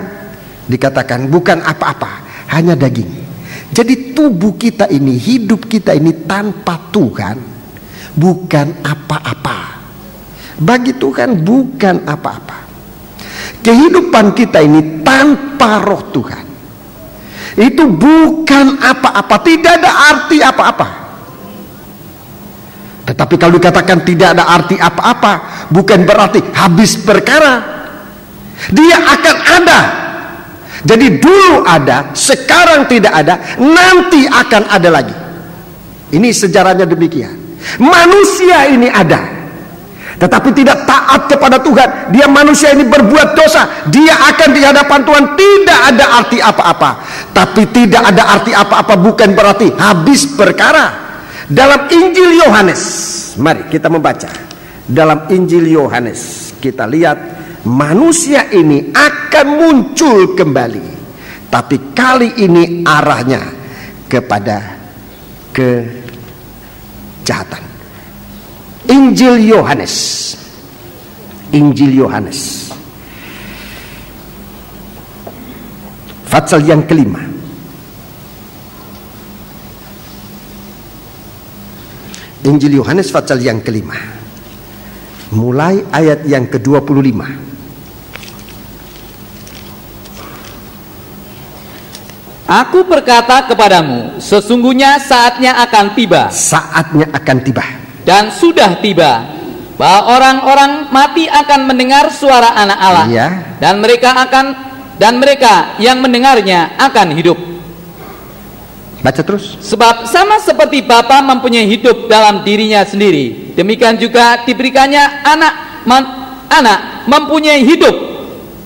dikatakan bukan apa-apa, hanya daging. Jadi tubuh kita ini, hidup kita ini tanpa Tuhan bukan apa-apa. Bagi Tuhan bukan apa-apa. Kehidupan kita ini tanpa roh Tuhan itu bukan apa-apa, tidak ada arti apa-apa. Tetapi kalau dikatakan tidak ada arti apa-apa, bukan berarti habis perkara. Dia akan ada. Jadi dulu ada, sekarang tidak ada, nanti akan ada lagi. Ini sejarahnya demikian. Manusia ini ada, tetapi tidak taat kepada Tuhan. Dia manusia ini berbuat dosa, dia akan di hadapan Tuhan tidak ada arti apa-apa. Tapi tidak ada arti apa-apa bukan berarti habis perkara. Dalam Injil Yohanes, mari kita membaca. Dalam Injil Yohanes kita lihat manusia ini akan muncul kembali, tapi kali ini arahnya kepada kejahatan. Injil Yohanes, Injil Yohanes pasal yang kelima. Injil Yohanes pasal yang kelima, mulai ayat yang ke-25. Aku berkata kepadamu, sesungguhnya saatnya akan tiba. Saatnya akan tiba. Dan sudah tiba, bahwa orang-orang mati akan mendengar suara Anak Allah, ya. dan mereka yang mendengarnya akan hidup. Baca terus. Sebab sama seperti Bapa mempunyai hidup dalam dirinya sendiri, demikian juga diberikannya anak mempunyai hidup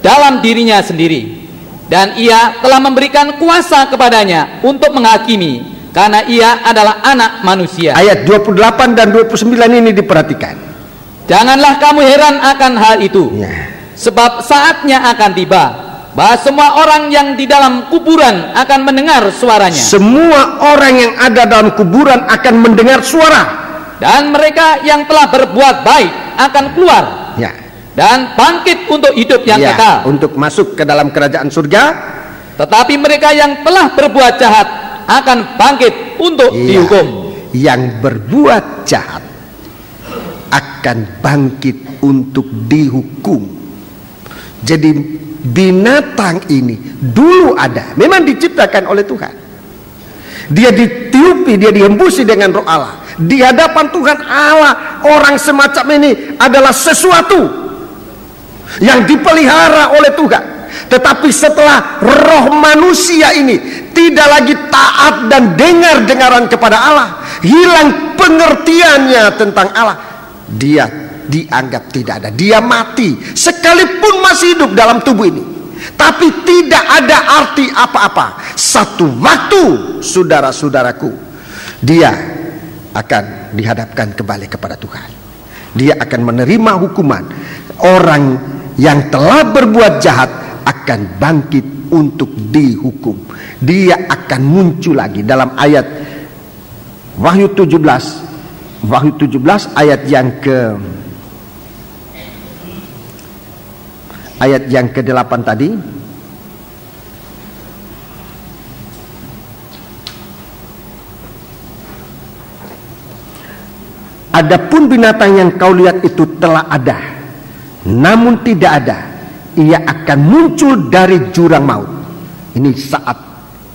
dalam dirinya sendiri. Dan ia telah memberikan kuasa kepadanya untuk menghakimi, karena ia adalah anak manusia. Ayat 28 dan 29 ini diperhatikan. Janganlah kamu heran akan hal itu, sebab saatnya akan tiba bahwa semua orang yang di dalam kuburan akan mendengar suaranya. Semua orang yang ada dalam kuburan akan mendengar suara. Dan mereka yang telah berbuat baik akan keluar dan bangkit untuk hidup yang kekal, untuk masuk ke dalam kerajaan surga. Tetapi mereka yang telah berbuat jahat akan bangkit untuk dihukum. Yang berbuat jahat akan bangkit untuk dihukum. Jadi binatang ini dulu ada, memang diciptakan oleh Tuhan. Dia ditiupi, dia dihembusi dengan roh Allah. Di hadapan Tuhan Allah, orang semacam ini adalah sesuatu yang dipelihara oleh Tuhan. Tetapi setelah roh manusia ini tidak lagi taat dan dengar-dengaran kepada Allah, hilang pengertiannya tentang Allah, dia dianggap tidak ada, dia mati sekalipun masih hidup dalam tubuh ini, tapi tidak ada arti apa-apa. Satu waktu, saudara-saudaraku, dia akan dihadapkan kembali kepada Tuhan. Dia akan menerima hukuman. Orang yang telah berbuat jahat akan bangkit untuk dihukum. Dia akan muncul lagi dalam ayat Wahyu 17 ayat yang ke-8 tadi. Adapun binatang yang kau lihat itu telah ada, namun tidak ada, ia akan muncul dari jurang maut. Ini saat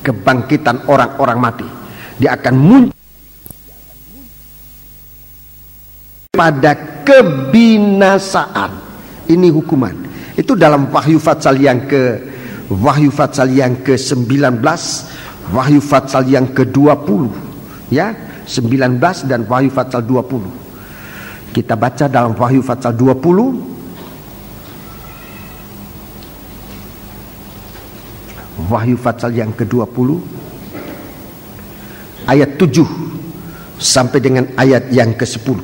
kebangkitan orang-orang mati. Dia akan muncul pada kebinasaan. Ini hukuman. Itu dalam Wahyu Fatsal yang ke-19, Wahyu Fatsal yang ke-20, ya, 19 dan Wahyu Fatsal 20. Kita baca dalam Wahyu Fatsal 20. Wahyu Fatsal yang ke-20 ayat 7 sampai dengan ayat yang ke-10.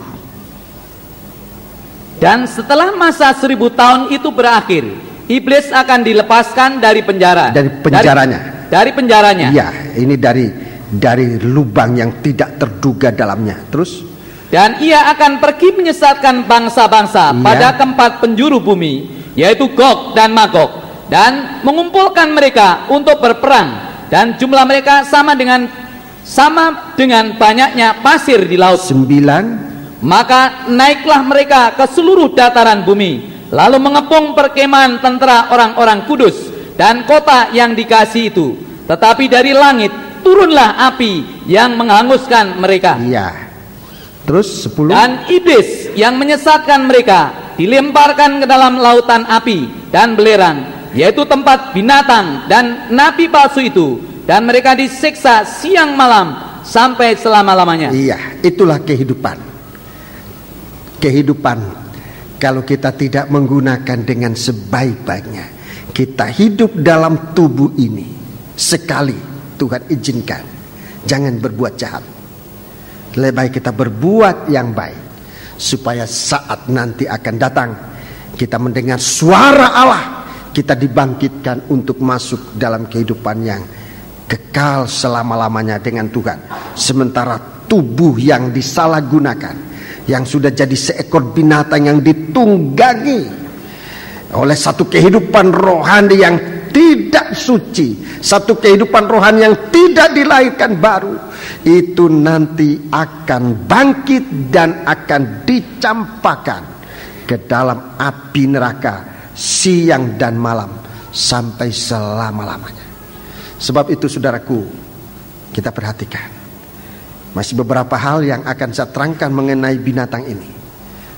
Dan setelah masa 1000 tahun itu berakhir, iblis akan dilepaskan dari penjara. Dari penjaranya. Iya, ini dari lubang yang tidak terduga dalamnya. Terus? Dan ia akan pergi menyesatkan bangsa-bangsa pada keempat penjuru bumi, yaitu Gog dan Magog, dan mengumpulkan mereka untuk berperang, dan jumlah mereka sama dengan banyaknya pasir di laut. 9. Maka naiklah mereka ke seluruh dataran bumi, lalu mengepung perkemahan tentara orang-orang kudus dan kota yang dikasihi itu. Tetapi dari langit turunlah api yang menghanguskan mereka. Iya. Terus 10. Dan iblis yang menyesatkan mereka dilemparkan ke dalam lautan api dan belerang, yaitu tempat binatang dan nabi palsu itu, dan mereka disiksa siang malam sampai selama-lamanya. Iya, itulah kehidupan. Kehidupan kalau kita tidak menggunakan dengan sebaik-baiknya. Kita hidup dalam tubuh ini sekali Tuhan izinkan. Jangan berbuat jahat. Lebih baik kita berbuat yang baik, supaya saat nanti akan datang kita mendengar suara Allah, kita dibangkitkan untuk masuk dalam kehidupan yang kekal selama-lamanya dengan Tuhan. Sementara tubuh yang disalahgunakan, yang sudah jadi seekor binatang yang ditunggangi oleh satu kehidupan rohani yang tidak suci, satu kehidupan rohani yang tidak dilahirkan baru, itu nanti akan bangkit dan akan dicampakkan ke dalam api neraka siang dan malam sampai selama-lamanya. Sebab itu saudaraku, kita perhatikan, masih beberapa hal yang akan saya terangkan mengenai binatang ini.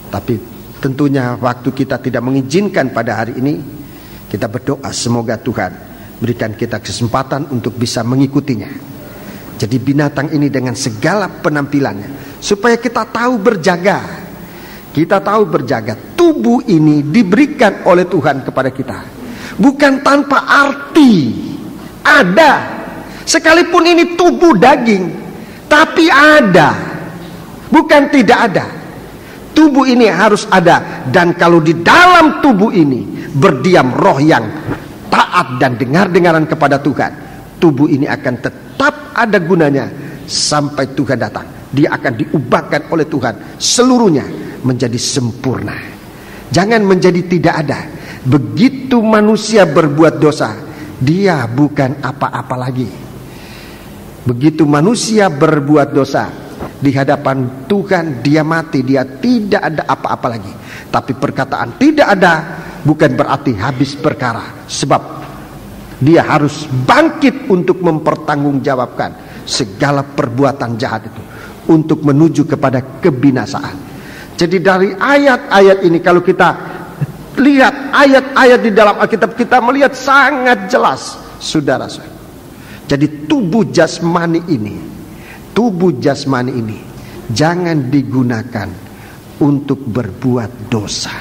Tapi tentunya waktu kita tidak mengizinkan pada hari ini. Kita berdoa semoga Tuhan berikan kita kesempatan untuk bisa mengikutinya. Jadi binatang ini dengan segala penampilannya, supaya kita tahu berjaga. Kita tahu berjaga. Tubuh ini diberikan oleh Tuhan kepada kita, bukan tanpa arti. Ada, sekalipun ini tubuh daging, tapi ada, bukan tidak ada. Tubuh ini harus ada. Dan kalau di dalam tubuh ini berdiam roh yang taat dan dengar-dengaran kepada Tuhan, tubuh ini akan tetap ada gunanya sampai Tuhan datang. Dia akan diubahkan oleh Tuhan seluruhnya menjadi sempurna. Jangan menjadi tidak ada. Begitu manusia berbuat dosa, dia bukan apa-apa lagi. Begitu manusia berbuat dosa di hadapan Tuhan, dia mati, dia tidak ada apa-apa lagi. Tapi perkataan tidak ada bukan berarti habis perkara, sebab dia harus bangkit untuk mempertanggungjawabkan segala perbuatan jahat itu, untuk menuju kepada kebinasaan. Jadi dari ayat-ayat ini, kalau kita lihat ayat-ayat di dalam Alkitab, kita melihat sangat jelas, saudara-saudara. Jadi tubuh jasmani ini jangan digunakan untuk berbuat dosa,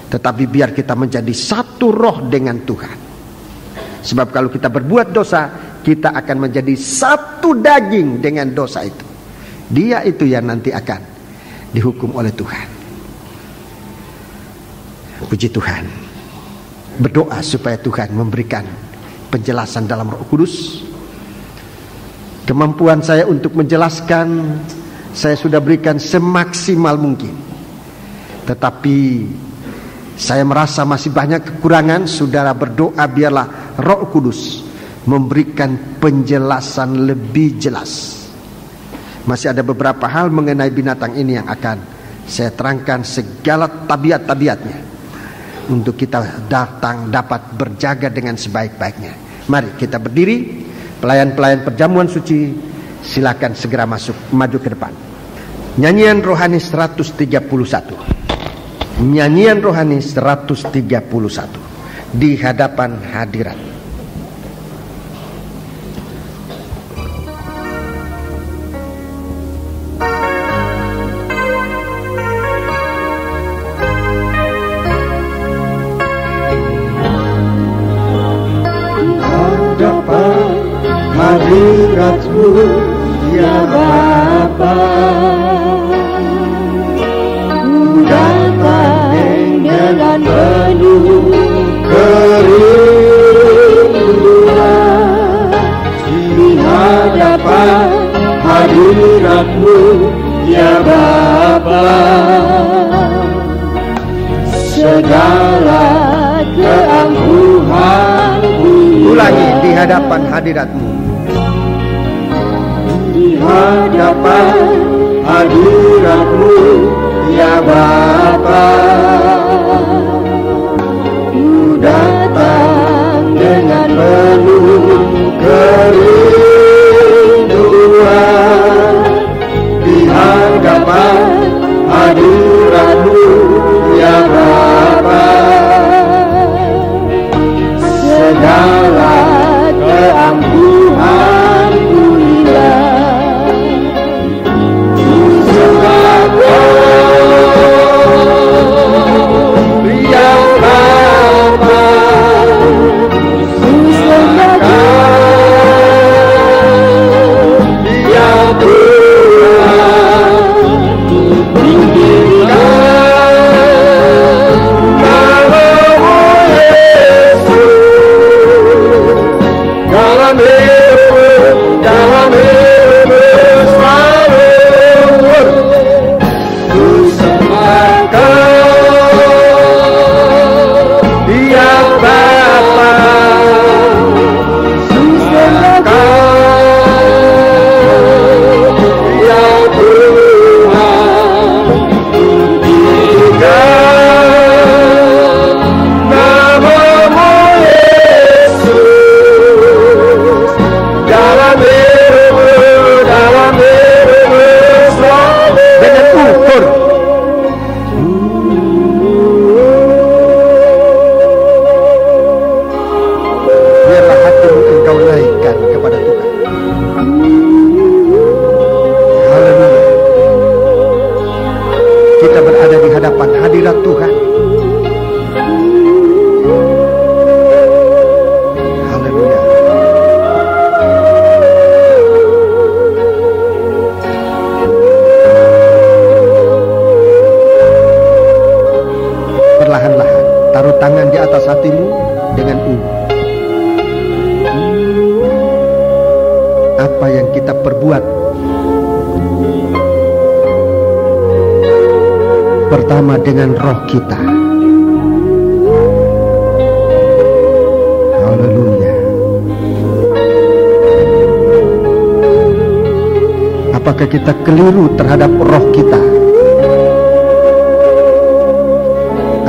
tetapi biar kita menjadi satu roh dengan Tuhan. Sebab kalau kita berbuat dosa, kita akan menjadi satu daging dengan dosa itu. Dia itu yang nanti akan dihukum oleh Tuhan. Puji Tuhan. Berdoa supaya Tuhan memberikan penjelasan dalam Roh Kudus. Kemampuan saya untuk menjelaskan saya sudah berikan semaksimal mungkin, tetapi saya merasa masih banyak kekurangan. Saudara berdoa biarlah Roh Kudus memberikan penjelasan lebih jelas. Masih ada beberapa hal mengenai binatang ini yang akan saya terangkan segala tabiat-tabiatnya, untuk kita dapat berjaga dengan sebaik-baiknya. Mari kita berdiri. Pelayan-pelayan perjamuan suci, silakan segera maju ke depan. Nyanyian rohani 131. Nyanyian rohani 131 di hadapan hadirat. Hadirat-Mu ya Bapa, datang dengan penuh kerinduan di hadapan hadirat-Mu ya Bapa. Segala keangkuhan-Mu, ulangi, di hadapan hadirat-Mu, di hadapan hadirat-Mu ya Bapa. Ku datang dengan penuh kerinduan di hadapan hadirat-Mu ya Bapa. Segala keangkuhan-Mu hilang, yang kita perbuat. Pertama dengan roh kita. Haleluya. Apakah kita keliru terhadap roh kita?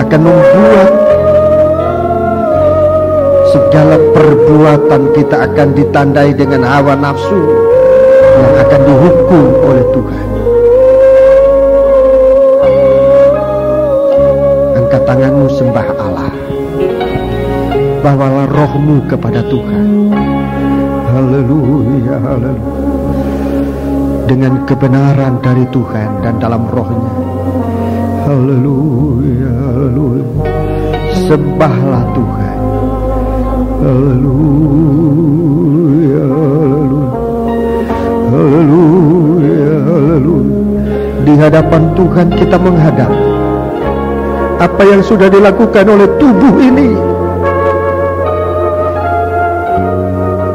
Akan membuat segala perbuatan kita akan ditandai dengan hawa nafsu yang akan dihukum oleh Tuhan. Angkat tanganmu, sembah Allah. Bawalah rohmu kepada Tuhan. Haleluya, haleluya. Dengan kebenaran dari Tuhan dan dalam rohnya. Haleluya, haleluya. Sembahlah Tuhan. Haleluya, haleluya. Haleluya, haleluya. Di hadapan Tuhan kita menghadap apa yang sudah dilakukan oleh tubuh ini.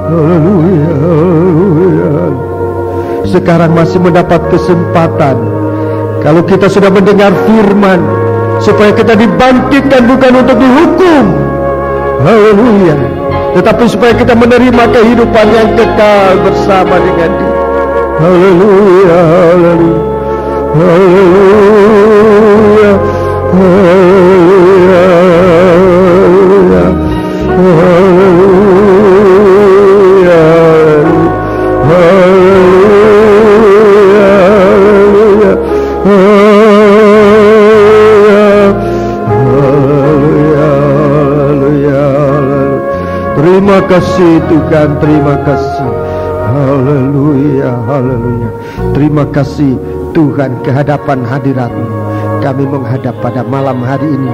Haleluya, haleluya. Sekarang masih mendapat kesempatan. Kalau kita sudah mendengar firman, supaya kita dibangkitkan bukan untuk dihukum, haleluya, tetapi supaya kita menerima kehidupan yang kekal bersama dengan Dia. Haleluya, haleluya, haleluya, haleluya, haleluya, haleluya. Terima kasih Tuhan, terima kasih. Haleluya, haleluya. Terima kasih Tuhan, kehadapan hadirat-Mu kami menghadap pada malam hari ini.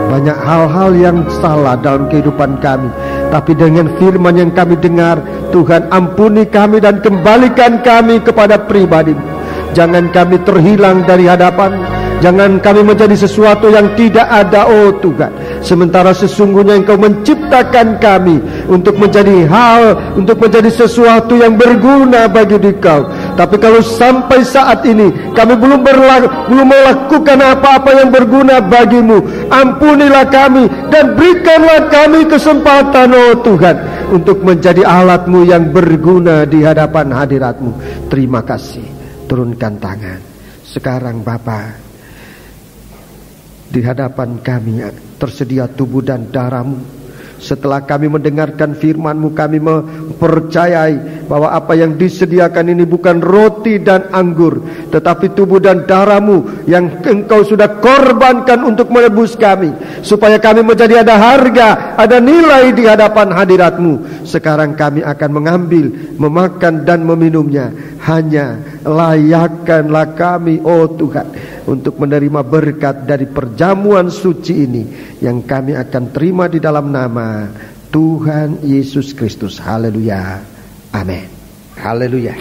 Banyak hal-hal yang salah dalam kehidupan kami, tapi dengan firman yang kami dengar, Tuhan ampuni kami dan kembalikan kami kepada pribadi-Mu. Jangan kami terhilang dari hadapan, jangan kami menjadi sesuatu yang tidak ada, oh Tuhan. Sementara sesungguhnya Engkau menciptakan kami untuk menjadi untuk menjadi sesuatu yang berguna bagi Engkau. Tapi kalau sampai saat ini kami belum melakukan apa-apa yang berguna bagimu, ampunilah kami dan berikanlah kami kesempatan, oh Tuhan, untuk menjadi alat-Mu yang berguna di hadapan hadirat-Mu. Terima kasih. Turunkan tangan. Sekarang Bapa, di hadapan kami tersedia tubuh dan darah-Mu. Setelah kami mendengarkan firman-Mu, kami mempercayai bahwa apa yang disediakan ini bukan roti dan anggur, tetapi tubuh dan darah-Mu yang Engkau sudah korbankan untuk menebus kami, supaya kami menjadi ada harga, ada nilai di hadapan hadirat-Mu. Sekarang kami akan mengambil, memakan dan meminumnya. Hanya layakkanlah kami, oh Tuhan, untuk menerima berkat dari perjamuan suci ini yang kami akan terima di dalam nama Tuhan Yesus Kristus. Haleluya, amin. Haleluya.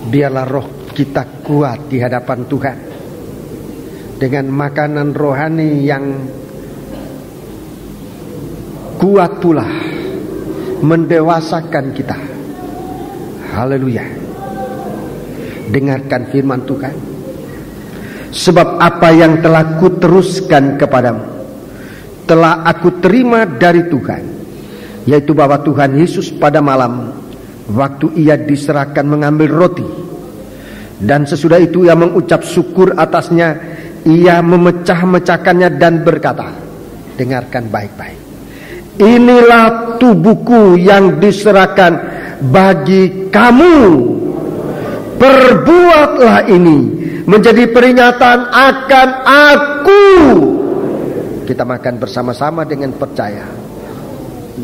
Biarlah roh kita kuat di hadapan Tuhan dengan makanan rohani yang kuat pula mendewasakan kita. Haleluya. Dengarkan firman Tuhan. Sebab apa yang telah kuteruskan kepadamu telah aku terima dari Tuhan, yaitu bahwa Tuhan Yesus pada malam waktu Ia diserahkan mengambil roti, dan sesudah itu Ia mengucap syukur atasnya, Ia memecah-mecahkannya dan berkata, dengarkan baik-baik, inilah tubuhku yang diserahkan bagi kamu. Perbuatlah ini menjadi peringatan akan aku. Kita makan bersama-sama dengan percaya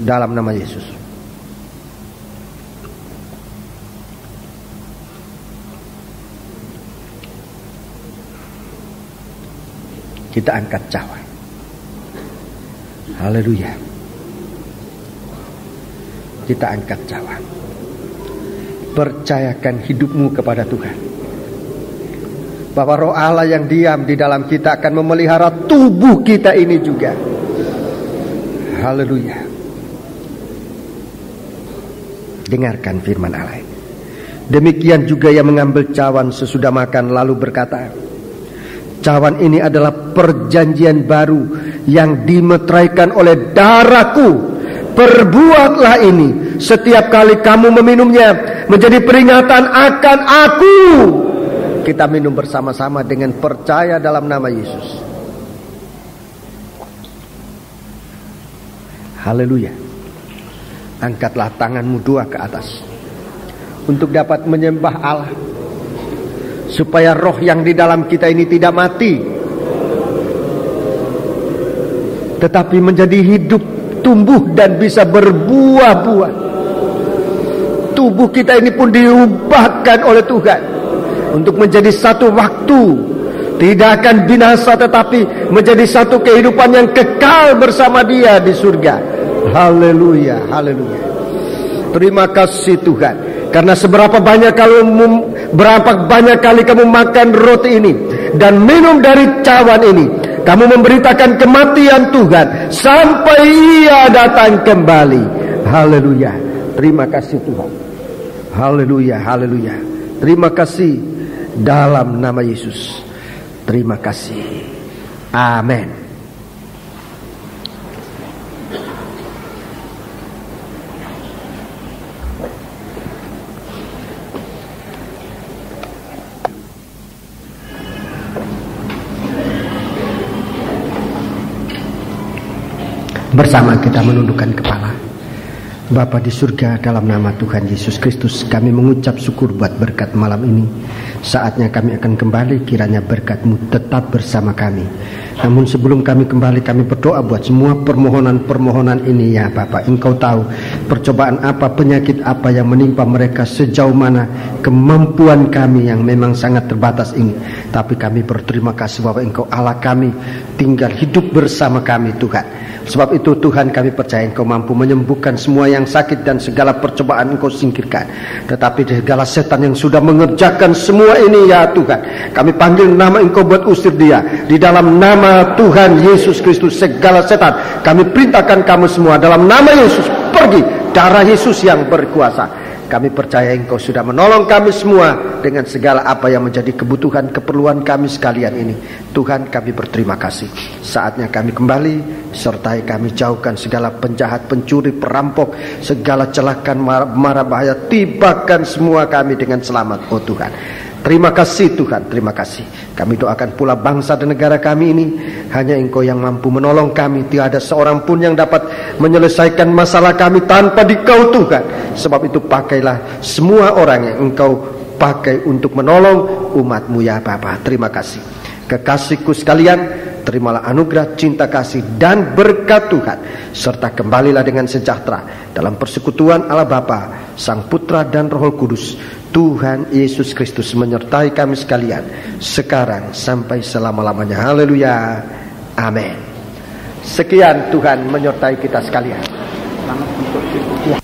dalam nama Yesus. Kita angkat cawan. Haleluya. Kita angkat cawan. Percayakan hidupmu kepada Tuhan, bahwa roh Allah yang diam di dalam kita akan memelihara tubuh kita ini juga. Haleluya. Dengarkan firman Allah. Demikian juga ia mengambil cawan sesudah makan lalu berkata, cawan ini adalah perjanjian baru yang dimeteraikan oleh darahku. Perbuatlah ini setiap kali kamu meminumnya menjadi peringatan akan aku. Kita minum bersama-sama dengan percaya dalam nama Yesus. Haleluya. Angkatlah tanganmu dua ke atas untuk dapat menyembah Allah, supaya roh yang di dalam kita ini tidak mati, tetapi menjadi hidup, tumbuh dan bisa berbuah-buah. Tubuh kita ini pun diubahkan oleh Tuhan untuk menjadi satu waktu, tidak akan binasa tetapi menjadi satu kehidupan yang kekal bersama Dia di surga. Haleluya, haleluya. Terima kasih Tuhan, karena berapa banyak kali kamu makan roti ini dan minum dari cawan ini, kamu memberitakan kematian Tuhan sampai Ia datang kembali. Haleluya. Terima kasih Tuhan. Haleluya, haleluya. Terima kasih dalam nama Yesus. Terima kasih. Amin. Bersama kita menundukkan kepala. Bapa di surga, dalam nama Tuhan Yesus Kristus, kami mengucap syukur buat berkat malam ini. Saatnya kami akan kembali, kiranya berkat-Mu tetap bersama kami. Namun sebelum kami kembali, kami berdoa buat semua permohonan-permohonan ini ya Bapa. Engkau tahu percobaan apa, penyakit apa yang menimpa mereka, sejauh mana kemampuan kami yang memang sangat terbatas ini. Tapi kami berterima kasih bahwa Engkau Allah kami, tinggal hidup bersama kami Tuhan. Sebab itu Tuhan, kami percaya Engkau mampu menyembuhkan semua yang sakit dan segala percobaan Engkau singkirkan. Tetapi segala setan yang sudah mengerjakan semua ini ya Tuhan, kami panggil nama Engkau buat usir dia. Di dalam nama Tuhan Yesus Kristus, segala setan kami perintahkan kamu semua dalam nama Yesus, pergi. Darah Yesus yang berkuasa. Kami percaya Engkau sudah menolong kami semua dengan segala apa yang menjadi kebutuhan, keperluan kami sekalian ini. Tuhan, kami berterima kasih. Saatnya kami kembali, sertai kami, jauhkan segala penjahat, pencuri, perampok, segala celakan, mara bahaya, tibakan semua kami dengan selamat, oh Tuhan. Terima kasih Tuhan, terima kasih. Kami doakan pula bangsa dan negara kami ini. Hanya Engkau yang mampu menolong kami. Tiada seorang pun yang dapat menyelesaikan masalah kami tanpa Dikau Tuhan. Sebab itu pakailah semua orang yang Engkau pakai untuk menolong umat-Mu ya Bapa. Terima kasih. Kekasihku sekalian, terimalah anugerah, cinta kasih dan berkat Tuhan, serta kembalilah dengan sejahtera dalam persekutuan Allah Bapa, Sang Putra dan Roh Kudus. Tuhan Yesus Kristus menyertai kami sekalian sekarang sampai selama-lamanya. Haleluya, amin. Sekian, Tuhan menyertai kita sekalian. Selamat untuk